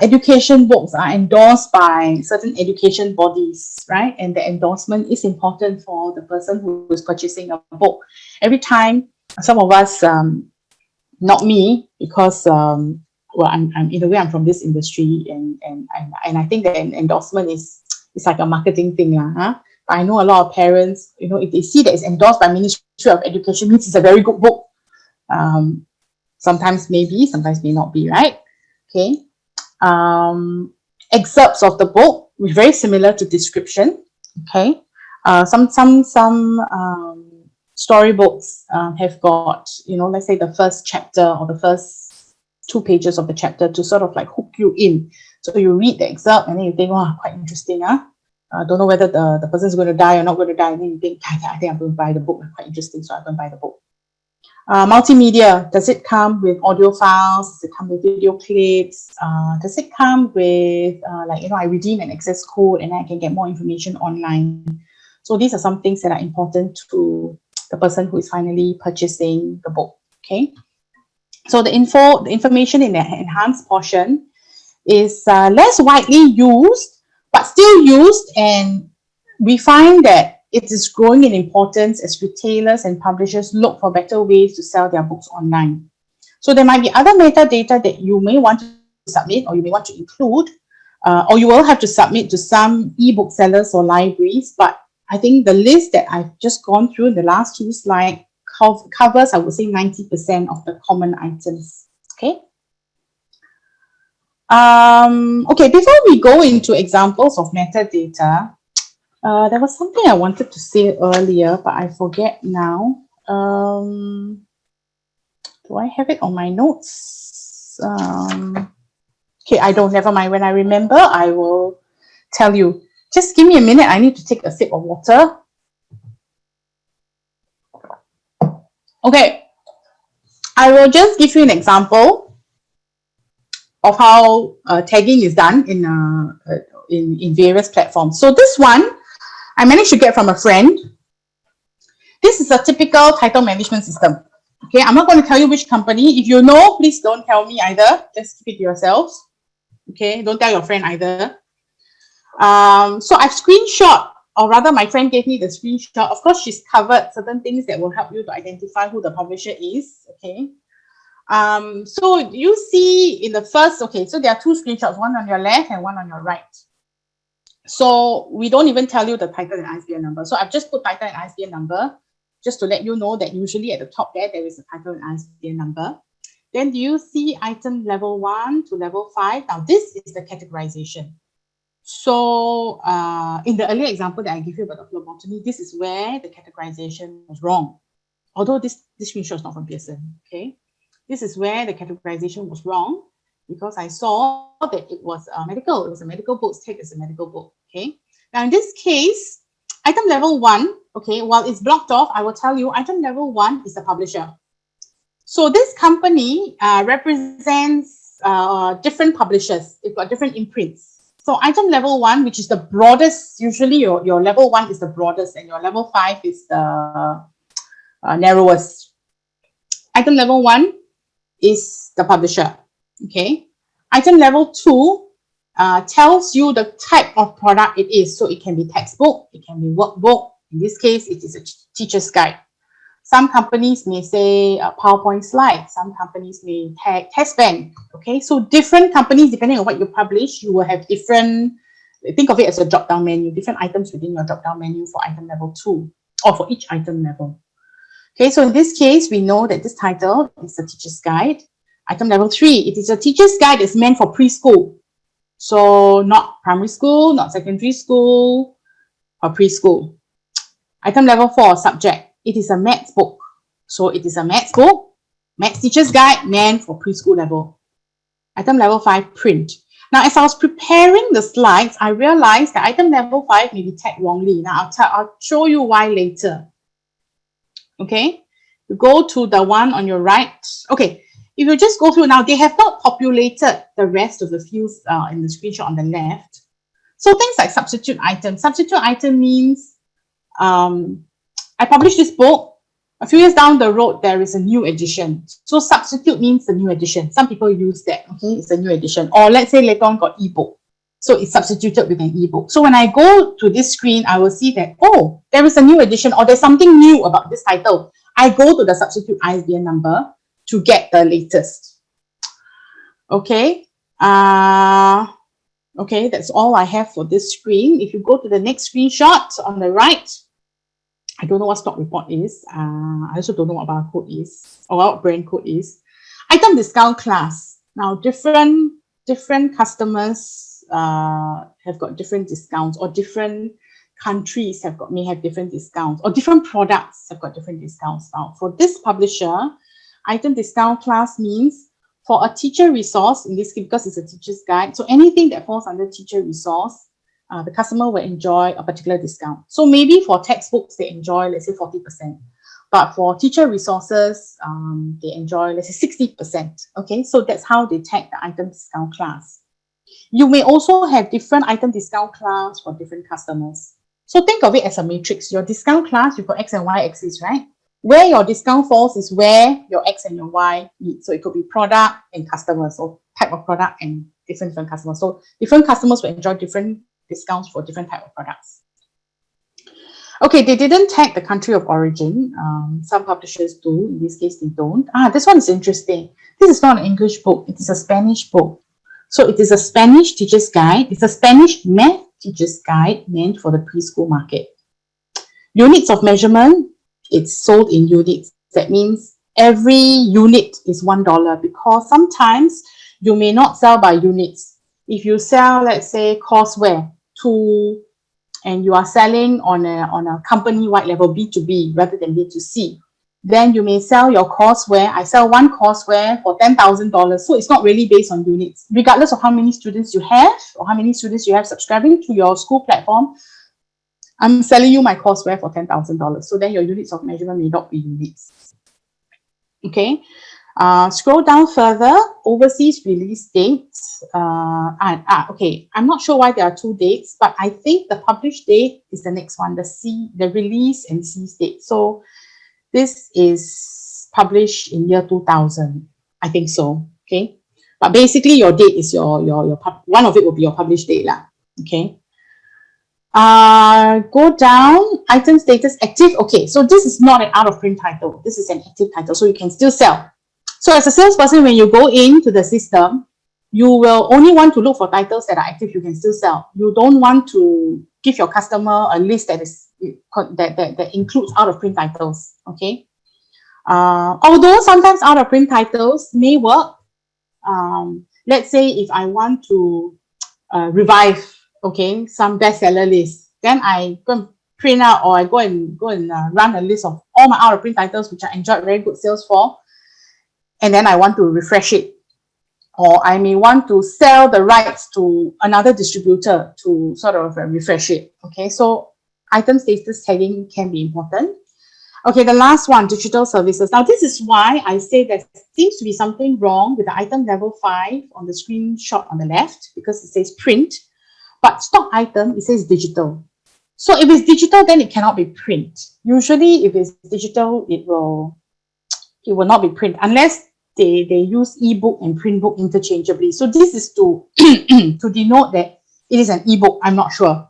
education books are endorsed by certain education bodies, right? And the endorsement is important for the person who is purchasing a book. Every time, some of us, not me, because well, I'm in a way I'm from this industry, and I think that an endorsement is like a marketing thing, huh? But I know a lot of parents, if they see that it's endorsed by Ministry of Education, means it's a very good book. Sometimes maybe, sometimes may not be, right? Okay. Excerpts of the book, very similar to description. Okay. Some storybooks have got, let's say the first chapter or the first 2 pages of the chapter to sort of like hook you in. So you read the excerpt and then you think, wow, quite interesting, huh? Don't know whether the person's going to die or not going to die. And then you think, I think I'm going to buy the book. Quite interesting, so I'm going to buy the book. Multimedia, does it come with audio files? Does it come with video clips? Does it come with, I redeem an access code and I can get more information online? So these are some things that are important to the person who is finally purchasing the book, okay? So the information in the enhanced portion is less widely used, but still used, and we find that it is growing in importance as retailers and publishers look for better ways to sell their books online. So there might be other metadata that you may want to submit or you may want to include, or you will have to submit to some ebook sellers or libraries. But I think the list that I've just gone through in the last 2 slides covers, I would say, 90% of the common items. Okay. Okay, before we go into examples of metadata, there was something I wanted to say earlier, but I forget now. Do I have it on my notes? Okay, I don't, never mind. When I remember, I will tell you. Just give me a minute. I need to take a sip of water. Okay, I will just give you an example of how tagging is done in various platforms. So this one, I managed to get from a friend. This is a typical title management system. Okay, I'm not going to tell you which company. If you know, please don't tell me either. Just keep it to yourselves. Okay, don't tell your friend either. So I've screenshot, or rather my friend gave me the screenshot. Of course, she's covered certain things that will help you to identify who the publisher is. Okay. So you see in the first, okay, so there are 2 screenshots, one on your left and one on your right. So we don't even tell you the title and ISBN number. So I've just put title and ISBN number just to let you know that usually at the top there is a title and ISBN number. Then do you see item level 1 to level 5? Now this is the categorization. So in the earlier example that I give you about the phlebotomy, this is where the categorization was wrong. Although this screenshot is not from Pearson, okay? This is where the categorization was wrong because I saw that it was medical. It was a medical book, tagged as a medical book, okay? Now in this case, item level 1, okay, while it's blocked off, I will tell you item level 1 is the publisher. So this company represents different publishers. They've got different imprints. So item level 1, which is the broadest, usually your level 1 is the broadest and your level 5 is the narrowest. Item level 1 is the publisher, okay? Item level 2 tells you the type of product it is. So it can be textbook, it can be workbook. In this case, it is a teacher's guide. Some companies may say a PowerPoint slide. Some companies may tag test bank. Okay, so different companies, depending on what you publish, you will have different, think of it as a drop-down menu, different items within your drop-down menu for item level 2 or for each item level. Okay, so in this case, we know that this title is a teacher's guide. Item level 3, it is a teacher's guide that's meant for preschool. So not primary school, not secondary school, or preschool. Item level 4, subject. It is a maths book. So it is a maths book, maths teacher's guide meant for preschool level. Item level 5, print. Now, as I was preparing the slides, I realized that item level 5 may be tagged wrongly. Now, I'll show you why later. Okay, you go to the one on your right. Okay, if you just go through now, they have not populated the rest of the fields in the screenshot on the left. So things like substitute item. Substitute item means I published this book. A few years down the road, there is a new edition. So substitute means the new edition. Some people use that. Okay, it's a new edition. Or let's say later on got ebook. So it's substituted with an ebook. So when I go to this screen, I will see that, oh, there is a new edition or there's something new about this title. I go to the substitute ISBN number to get the latest. Okay. Okay, that's all I have for this screen. If you go to the next screenshot on the right, I don't know what stock report is. I also don't know what barcode is or what brand code is. Item discount class. Now, different customers have got different discounts, or different countries may have different discounts, or different products have got different discounts. Now, for this publisher, item discount class means for a teacher resource, in this case, because it's a teacher's guide, so anything that falls under teacher resource, the customer will enjoy a particular discount. So maybe for textbooks, they enjoy, let's say, 40%. But for teacher resources, they enjoy, let's say, 60%. Okay, so that's how they tag the item discount class. You may also have different item discount class for different customers. So think of it as a matrix. Your discount class, you've got X and Y axis, right? Where your discount falls is where your X and your Y meet. So it could be product and customers, or type of product and different customers. So different customers will enjoy different discounts for different type of products. Okay, they didn't tag the country of origin. Some publishers do. In this case, they don't. This one is interesting. This is not an English book. It is a Spanish book. So it is a Spanish teacher's guide. It's a Spanish math teacher's guide meant for the preschool market. Units of measurement, it's sold in units. That means every unit is $1, because sometimes you may not sell by units. If you sell, let's say, courseware and you are selling on a company-wide level, B2B rather than B2C, then you may sell your courseware. I sell one courseware for $10,000. So it's not really based on units. Regardless of how many students you have or how many students you have subscribing to your school platform, I'm selling you my courseware for $10,000. So then your units of measurement may not be units. Okay. Scroll down further, overseas release dates. Okay, I'm not sure why there are two dates, but I think the published date is the next one, the release and cease date. So this is published in year 2000. I think so. Okay. But basically your date is your one of it will be your published date lah. Okay. Go down, item status active. Okay, so this is not an out of print title. This is an active title, so you can still sell. So as a salesperson, when you go into the system, you will only want to look for titles that are active, you can still sell. You don't want to give your customer a list that includes out of print titles. Okay. Although sometimes out of print titles may work. Let's say if I want to revive, okay, some bestseller list, then I go and print out, or I go and run a list of all my out of print titles which I enjoyed very good sales for, and then I want to refresh it. Or I may want to sell the rights to another distributor to sort of refresh it. Okay, so item status tagging can be important. Okay, the last one, digital services. Now, this is why I say there seems to be something wrong with the item level 5 on the screenshot on the left, because it says print, but stock item, it says digital. So if it's digital, then it cannot be print. Usually, if it's digital, it will not be print, unless they use ebook and print book interchangeably. So this is to to denote that it is an ebook. I'm not sure.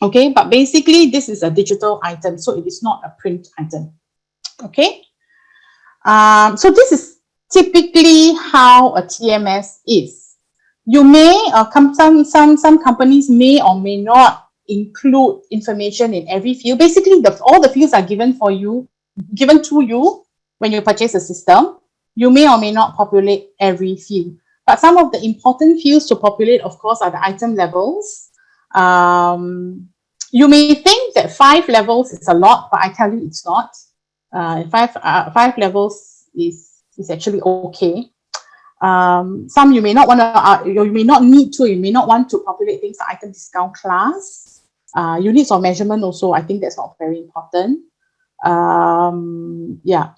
Okay, but basically this is a digital item, so it is not a print item. Okay. So this is typically how a TMS is. You may some companies may or may not include information in every field. Basically, all the fields are given to you when you purchase a system. You may or may not populate every field, but some of the important fields to populate, of course, are the item levels. You may think that 5 levels is a lot, but I tell you it's not. 5 levels is actually okay. Some you may not want to, you may not need to, you may not want to populate things like item discount class. Units of measurement also, I think that's not very important. Yeah.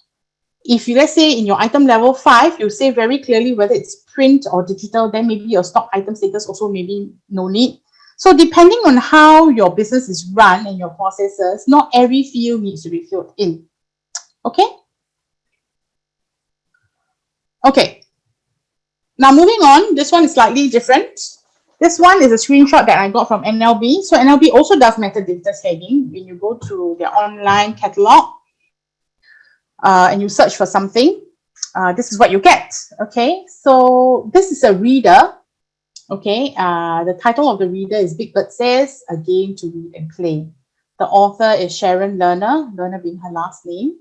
If you, let's say in your item level 5, you say very clearly whether it's print or digital, then maybe your stock item status also maybe no need. So depending on how your business is run and your processes, not every field needs to be filled in. Okay? Okay. Now moving on, this one is slightly different. This one is a screenshot that I got from NLB. So NLB also does metadata tagging. When you go to their online catalog, and you search for something, this is what you get. Okay, so this is a reader. Okay, the title of the reader is Big Bird Says, A Game to Read and Play. The author is Sharon Lerner, Lerner being her last name.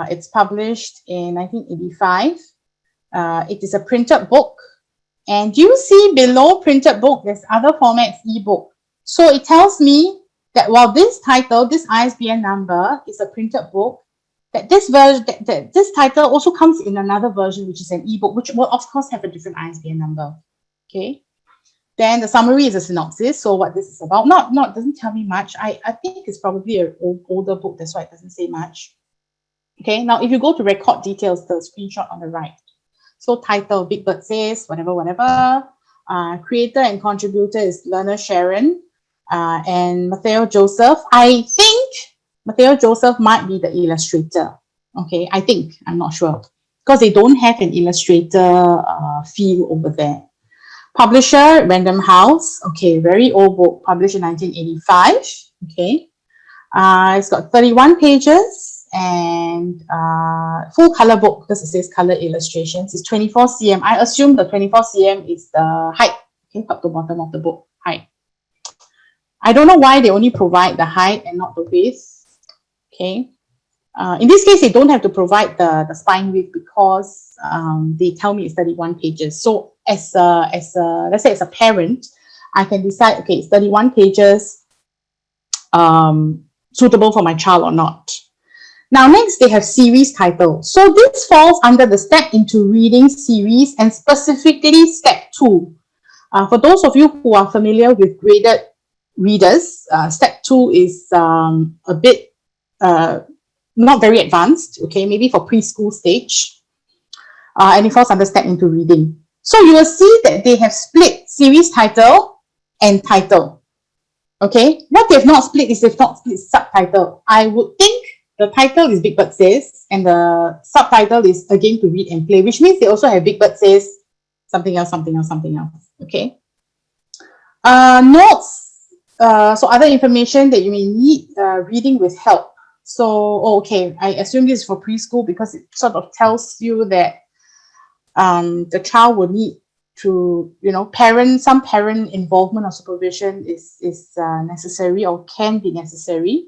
It's published in 1985. It is a printed book. And you see below printed book, there's other formats, ebook. So it tells me that while this title, this ISBN number is a printed book, that this version, that this title also comes in another version, which is an ebook, which will of course have a different ISBN number. Okay. Then the summary is a synopsis. So what this is about, doesn't tell me much. I think it's probably an older book. That's why it doesn't say much. Okay. Now, if you go to record details, the screenshot on the right. So title, Big Bird Says, whatever. Creator and contributor is Lerner Sharon and Matteo Joseph. I think Matteo Joseph might be the illustrator. Okay, I think, I'm not sure. Because they don't have an illustrator feel over there. Publisher, Random House. Okay, very old book, published in 1985. Okay. It's got 31 pages and full color book because it says color illustrations. It's 24 cm. I assume the 24 cm is the height, okay, top to bottom of the book height. I don't know why they only provide the height and not the width. Okay. In this case, they don't have to provide the spine width because they tell me it's 31 pages. So let's say as a parent, I can decide, okay, it's 31 pages, suitable for my child or not. Now, next, they have series title. So this falls under the Step into Reading series and specifically Step 2. For those of you who are familiar with graded readers, Step 2 is a bit not very advanced, okay, maybe for preschool stage. And it falls under Step into Reading. So you will see that they have split series title and title. Okay, what they've not split is they've not split subtitle. I would think the title is Big Bird Says and the subtitle is A Game to Read and Play, which means they also have Big Bird Says something else. Okay. Notes. So other information that you may need reading with help. So, okay, I assume this is for preschool because it sort of tells you that the child will need to, some parent involvement or supervision is necessary or can be necessary.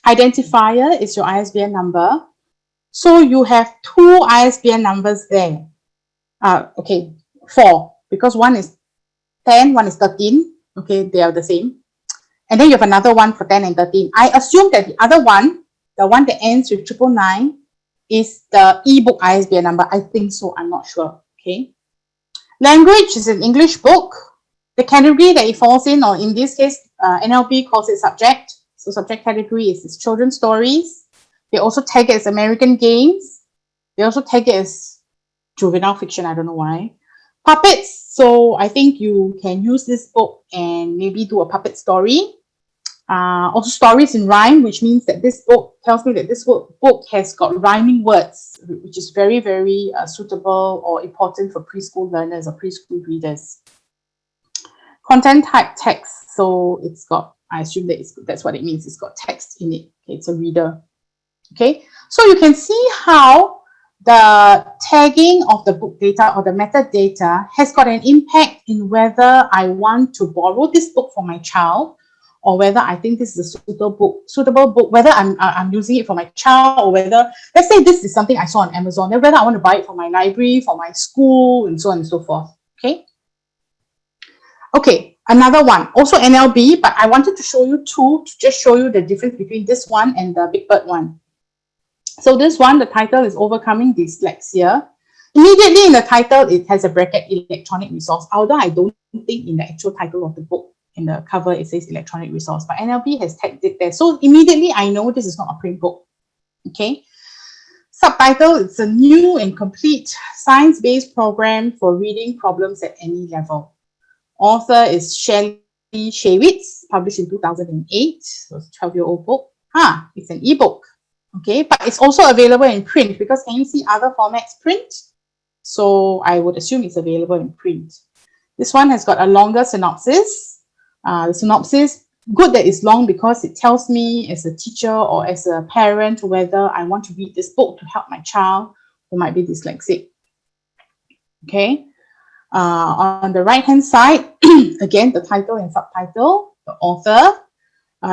Identifier is your ISBN number. So you have two ISBN numbers there. Okay, 4, because one is 10, one is 13. Okay, they are the same. And then you have another one for 10 and 13. I assume that the other one, the one that ends with 999, is the ebook ISBN number. I think so. I'm not sure. Okay. Language is an English book. The category that it falls in, or in this case, NLP calls it subject. So subject category is children's stories. They also tag it as American games. They also tag it as juvenile fiction. I don't know why. Puppets. So I think you can use this book and maybe do a puppet story. Also stories in rhyme, which means that this book tells me that this book has got rhyming words, which is very, very suitable or important for preschool learners or preschool readers. Content type text. So it's got, I assume that that's what it means. It's got text in it. Okay, it's a reader. Okay, so you can see how the tagging of the book data or the metadata has got an impact in whether I want to borrow this book for my child or whether I think this is a suitable book, whether I'm using it for my child or whether, let's say this is something I saw on Amazon, then whether I want to buy it for my library, for my school, and so on and so forth. Okay. Okay, another one, also NLB, but I wanted to show you two to just show you the difference between this one and the Big Bird one. So this one, the title is Overcoming Dyslexia. Immediately in the title, it has a bracket electronic resource, although I don't think in the actual title of the book, in the cover, it says electronic resource, but NLP has tagged it there. So immediately I know this is not a print book. Okay. Subtitle, it's a new and complete science-based program for reading problems at any level. Author is Shelley Shewitz, published in 2008. So it's a 12-year-old book. It's an ebook. Okay, but it's also available in print because can you see other formats print? So I would assume it's available in print. This one has got a longer synopsis. The synopsis, good that it's long because it tells me as a teacher or as a parent whether I want to read this book to help my child who might be dyslexic. Okay. On the right-hand side, again, the title and subtitle, the author.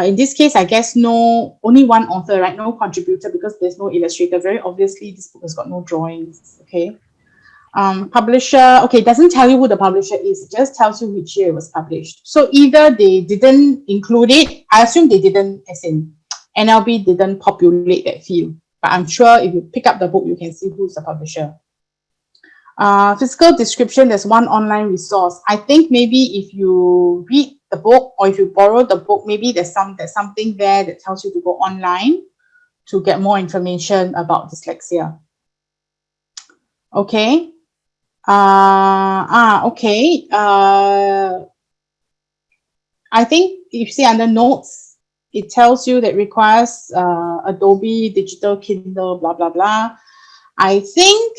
In this case, I guess only one author, right? No contributor because there's no illustrator. Very obviously, this book has got no drawings. Okay. Publisher, okay, it doesn't tell you who the publisher is. It just tells you which year it was published. So either they didn't include it. I assume they didn't, as in NLB didn't populate that field. But I'm sure if you pick up the book, you can see who's the publisher. Physical description, there's one online resource. I think maybe if you read the book or if you borrow the book, maybe there's something there that tells you to go online to get more information about dyslexia. Okay. Okay. I think if you see under notes, it tells you that requires Adobe Digital Kindle, blah, blah, blah. I think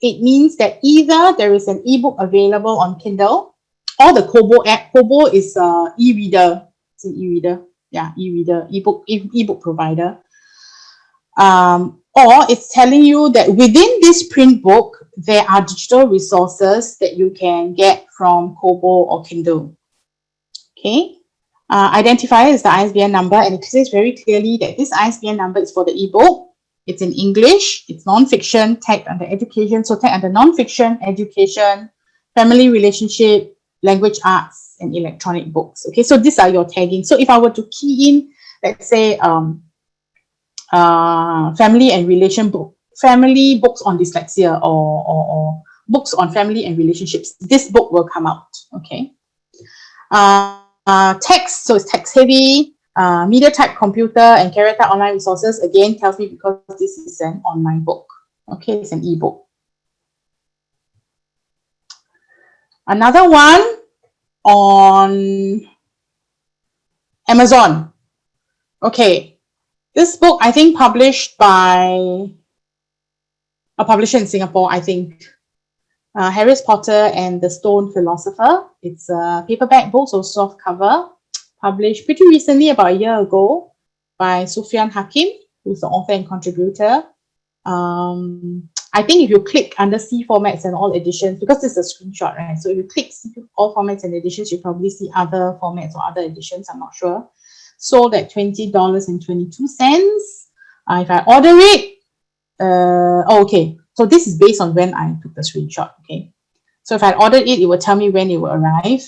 it means that either there is an ebook available on Kindle or the Kobo app. Kobo is e-reader. It's an e-reader. Yeah, e-reader, ebook provider. Or it's telling you that within this print book, there are digital resources that you can get from Kobo or Kindle. Okay. Identifier is the ISBN number, and it says very clearly that this ISBN number is for the ebook. It's in English, it's non-fiction, tagged under education, so tagged under non-fiction, education, family relationship, language arts, and electronic books. Okay, so these are your tagging. So if I were to key in, let's say, family and relation book, family books on dyslexia, or books on family and relationships, this book will come out. Okay. Text, so it's text heavy. Media type computer and character online resources, again, tells me because this is an online book. Okay, it's an ebook. Another one on Amazon. Okay, this book, I think, published by a publisher in Singapore, I think. Harry Potter and the Stone Philosopher. It's a paperback book, so soft cover, published pretty recently, about a year ago, by Sufyan Hakim, who's the author and contributor. I think if you click under C formats and all editions, because this is a screenshot, right? So if you click all formats and editions, you probably see other formats or other editions, I'm not sure. Sold at $20.22. If I order it, okay. So this is based on when I took the screenshot, okay? So if I ordered it, it will tell me when it will arrive.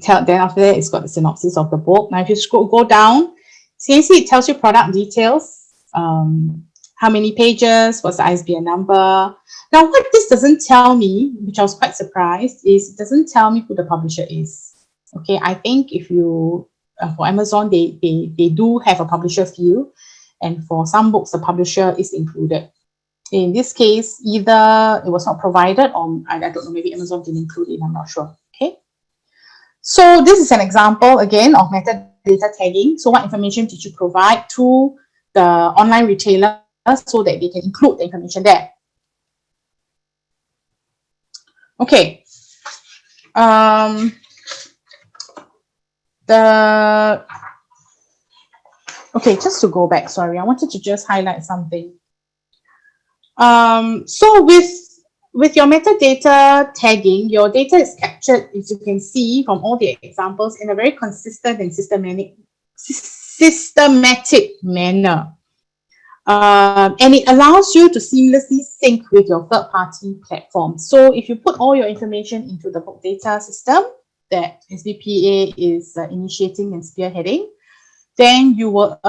Then after that, it's got the synopsis of the book. Now, if you go down, see, it tells you product details, how many pages, what's the ISBN number. Now, what this doesn't tell me, which I was quite surprised, is it doesn't tell me who the publisher is. Okay, I think if you, for Amazon, they do have a publisher field, and for some books, the publisher is included. In this case, either it was not provided, or I don't know, maybe Amazon didn't include it, I'm not sure. Okay. So this is an example, again, of metadata tagging. So what information did you provide to the online retailer so that they can include the information there? Okay. Okay, just to go back, sorry, I wanted to just highlight something. So with your metadata tagging, your data is captured, as you can see from all the examples, in a very consistent and systematic manner. And it allows you to seamlessly sync with your third-party platform. So if you put all your information into the book data system that SBPA is initiating and spearheading, then you will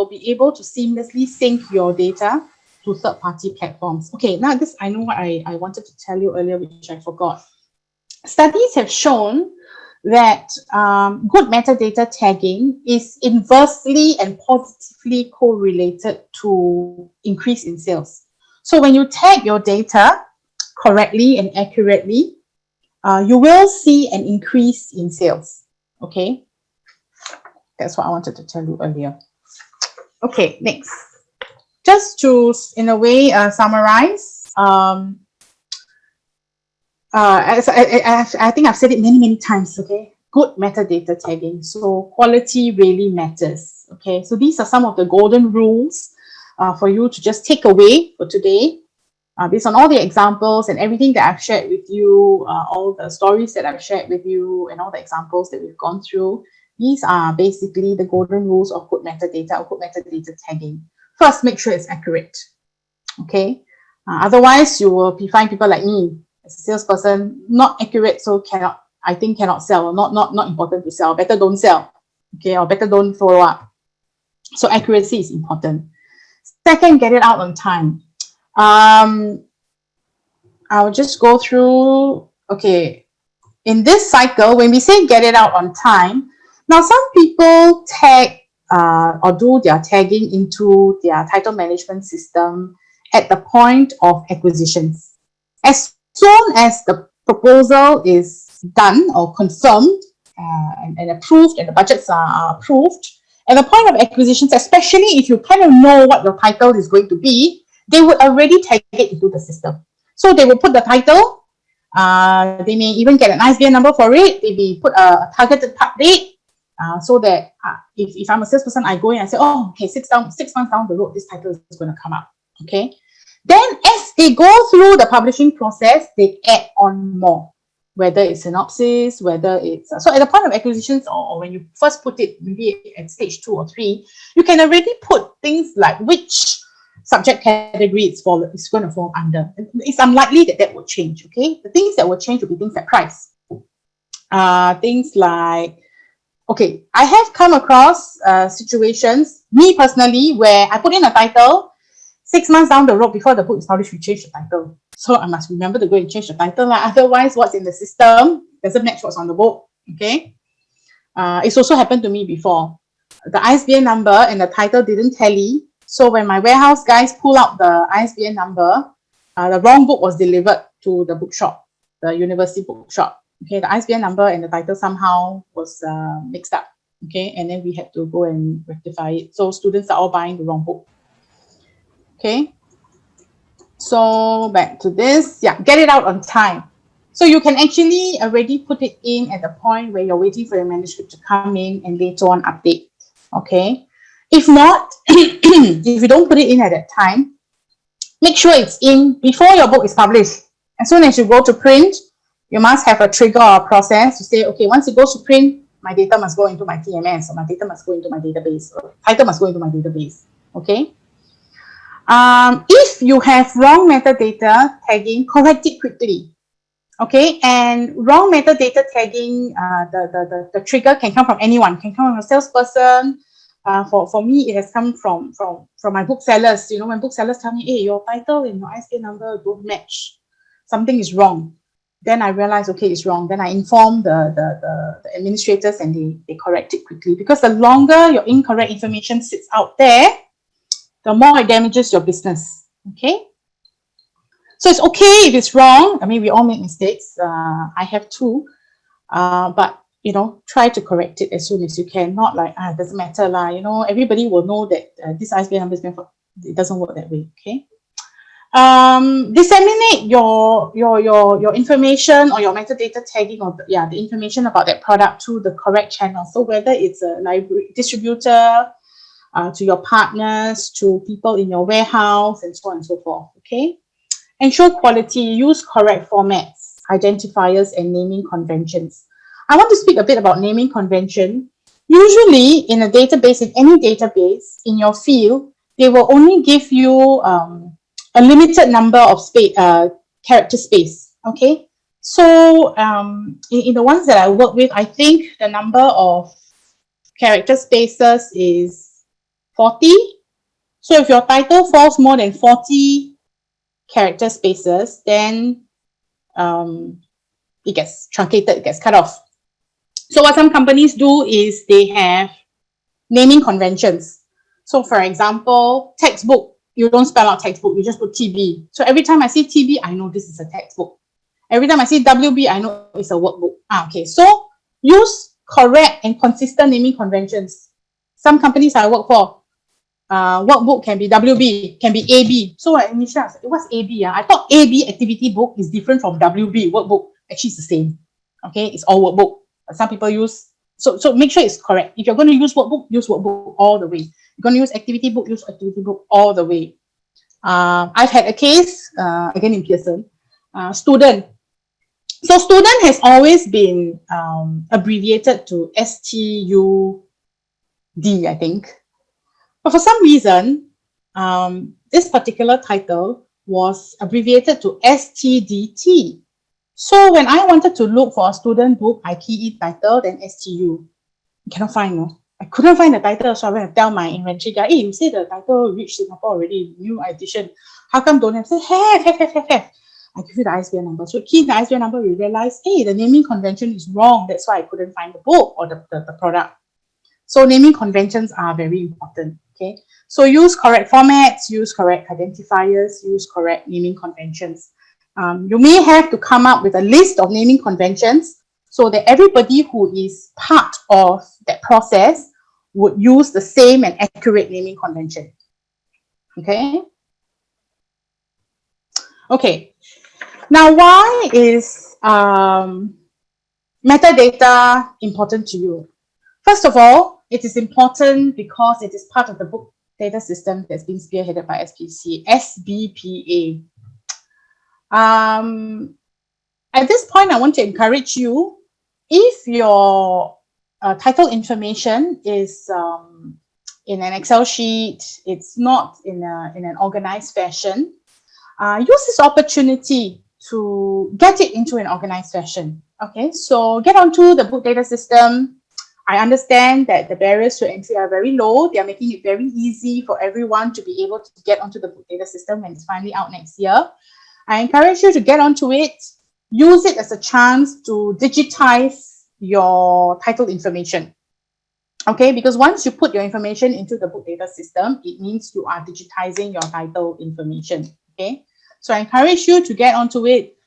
be able to seamlessly sync your data to third-party platforms. Okay, now this, I know what I wanted to tell you earlier, which I forgot. Studies have shown that good metadata tagging is inversely and positively correlated to increase in sales. So when you tag your data correctly and accurately, you will see an increase in sales. Okay, that's what I wanted to tell you earlier. Okay, next. Just to, in a way, summarize, I think I've said it many times, okay? Good metadata tagging. So quality really matters, okay? So these are some of the golden rules for you to just take away for today. Based on all the examples and everything that I've shared with you, all the stories that I've shared with you, and all the examples that we've gone through, these are basically the golden rules of good metadata or good metadata tagging. First, make sure it's accurate. Okay. Otherwise, you will find people like me as a salesperson not accurate, so cannot sell, or not important to sell. Better don't sell. Okay, or better don't follow up. So accuracy is important. Second, get it out on time. I'll just go through, okay, in this cycle, when we say get it out on time, now some people tag or do their tagging into their title management system at the point of acquisitions. As soon as the proposal is done or confirmed and approved, and the budgets are approved, at the point of acquisitions, especially if you kind of know what your title is going to be, they would already tag it into the system. So they will put the title, they may even get an ISBN number for it, they may put a targeted start date, so that if I'm a salesperson, I go in and say, oh, okay, 6 months down the road, this title is going to come up. Okay. Then as they go through the publishing process, they add on more, whether it's Synopsis, whether it's... So at the point of acquisitions, or when you first put it, maybe at stage 2 or 3, you can already put things like which subject category it's going to fall under. It's unlikely that will change, okay? The things that will change will be things like price. Things like... Okay, I have come across situations, me personally, where I put in a title, 6 months down the road before the book is published, we change the title. So I must remember to go and change the title. Otherwise, what's in the system doesn't match what's on the book. Okay. It's also happened to me before. The ISBN number and the title didn't tally. So when my warehouse guys pull out the ISBN number, the wrong book was delivered to the bookshop, the university bookshop. Okay, the ISBN number and the title somehow was mixed up. Okay, and then we had to go and rectify it. So students are all buying the wrong book. Okay, so back to this. Yeah, get it out on time. So you can actually already put it in at the point where you're waiting for your manuscript to come in and later on update. Okay, if not, if you don't put it in at that time, make sure it's in before your book is published. As soon as you go to print, you must have a trigger or a process to say, okay, once it goes to print, my data must go into my TMS, or my data must go into my database, or title must go into my database. Okay. If you have wrong metadata tagging, correct it quickly. Okay, and wrong metadata tagging, the trigger can come from anyone, can come from a salesperson. For me, it has come from my booksellers. You know, when booksellers tell me, hey, your title and your ISBN number don't match, something is wrong. Then I realize, okay, it's wrong. Then I inform the administrators and they correct it quickly. Because the longer your incorrect information sits out there, the more it damages your business. Okay? So it's okay if it's wrong. I mean, we all make mistakes. I have too. But, you know, try to correct it as soon as you can. Not like, it doesn't matter. You know, everybody will know that this ISBN number is meant for... It doesn't work that way. Okay? Disseminate your information or your metadata tagging, or the information about that product to the correct channel. So whether it's a library distributor, to your partners, to people in your warehouse, and so on and so forth. Okay. Ensure quality. Use correct formats, identifiers, and naming conventions. I want to speak a bit about naming convention. Usually, in a database, in any database, in your field, they will only give you a limited number of character space. Okay. So in the ones that I work with, I think the number of character spaces is 40. So if your title falls more than 40 character spaces, then it gets truncated, it gets cut off. So what some companies do is they have naming conventions. So for example, textbook, you don't spell out textbook, you just put TB. So every time I see TB, I know this is a textbook. Every time I see WB, I know it's a workbook. Okay, so use correct and consistent naming conventions. Some companies I work for, workbook can be WB, can be AB. So initially I was like, what's AB? I thought AB activity book is different from WB workbook. Actually, it's the same. Okay, it's all workbook. Some people use, so make sure it's correct. If you're going to use workbook all the way. You're going to use activity book, use activity book all the way. I've had a case, again in Pearson, student. So student has always been abbreviated to STUD, I think. But for some reason, this particular title was abbreviated to STDT. So when I wanted to look for a student book, I key in title, then STU. I cannot find, no. I couldn't find the title, so I went to tell my inventory guy, hey, you say the title reached Singapore already, new edition. How come don't have? Say, have. I give you the ISBN number. So key in the ISBN number, we realize, hey, the naming convention is wrong. That's why I couldn't find the book or the product. So naming conventions are very important, okay? So use correct formats, use correct identifiers, use correct naming conventions. You may have to come up with a list of naming conventions so that everybody who is part of that process would use the same and accurate naming convention. Okay? Okay. Now, why is metadata important to you? First of all, it is important because it is part of the book data system that's been spearheaded by SBPA. At this point, I want to encourage you, if your title information is in an Excel sheet, it's not in an organized fashion, use this opportunity to get it into an organized fashion. Okay, so get onto the book data system. I understand that the barriers to entry are very low. They are making it very easy for everyone to be able to get onto the book data system when it's finally out next year. I encourage you to get onto it. Use it as a chance to digitize your title information. Okay, because once you put your information into the book data system, it means you are digitizing your title information. Okay, so I encourage you to get onto it.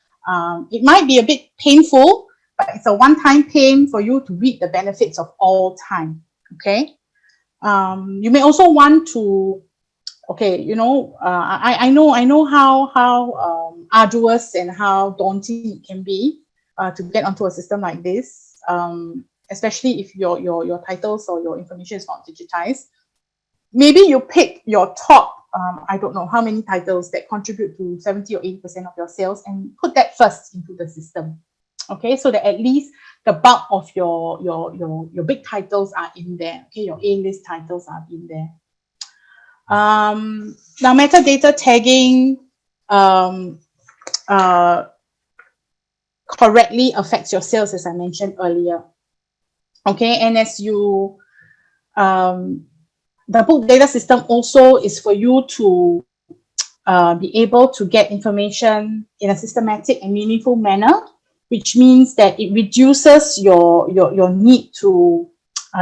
It might be a bit painful, but it's a one-time pain for you to reap the benefits of all time. Okay, you may also want to, okay, you know, I know how arduous and how daunting it can be to get onto a system like this, especially if your titles or your information is not digitized. Maybe you pick your top, I don't know how many titles that contribute to 70 or 80% of your sales and put that first into the system. Okay, so that at least the bulk of your big titles are in there. Okay, your A-list titles are in there. Now, metadata tagging correctly affects your sales, as I mentioned earlier. Okay, and as you, the book data system also is for you to be able to get information in a systematic and meaningful manner, which means that it reduces your need to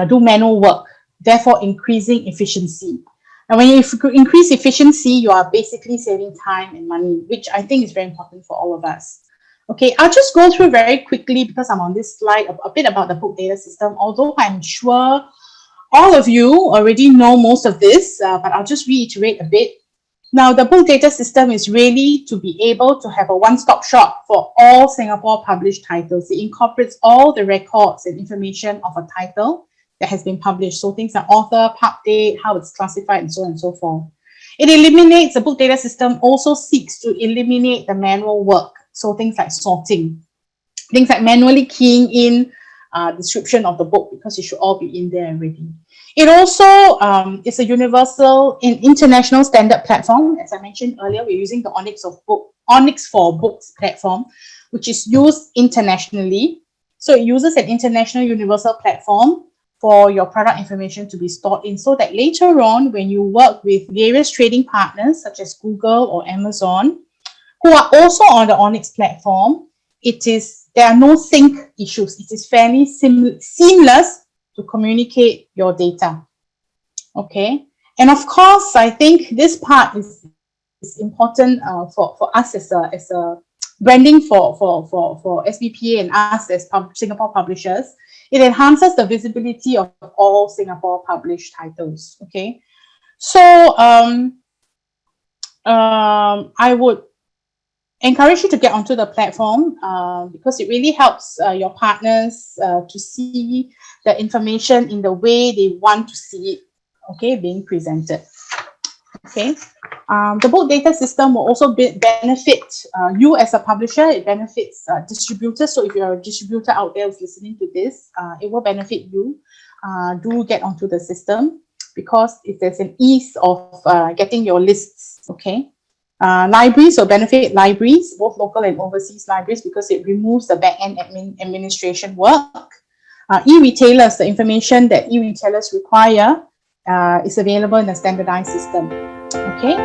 do manual work, therefore increasing efficiency. And when you increase efficiency, you are basically saving time and money, which I think is very important for all of us. Okay, I'll just go through very quickly because I'm on this slide a bit about the book data system, although I'm sure all of you already know most of this, but I'll just reiterate a bit. Now, the book data system is really to be able to have a one-stop shop for all Singapore published titles. It incorporates all the records and information of a title that has been published. So things like author, pub date, how it's classified, and so on and so forth. It eliminates, the book data system also seeks to eliminate the manual work. So things like sorting, things like manually keying in description of the book, because it should all be in there already. It also is a universal and international standard platform. As I mentioned earlier, we're using the Onyx for Books platform, which is used internationally. So it uses an international universal platform for your product information to be stored in, so that later on, when you work with various trading partners such as Google or Amazon, who are also on the Onyx platform, there are no sync issues. It is fairly seamless to communicate your data. Okay, and of course, I think this part is important for us as a branding for SBPA and us as Singapore publishers. It enhances the visibility of all Singapore published titles. Okay, so I would encourage you to get onto the platform because it really helps your partners to see the information in the way they want to see it. okay, being presented. Okay, the bulk data system will also benefit you as a publisher. It benefits distributors. So if you're a distributor out there who's listening to this, it will benefit you. Do get onto the system because there's an ease of getting your lists. Okay, libraries will benefit libraries, both local and overseas libraries, because it removes the back-end administration work. E-retailers, the information that e-retailers require is available in a standardized system. Okay,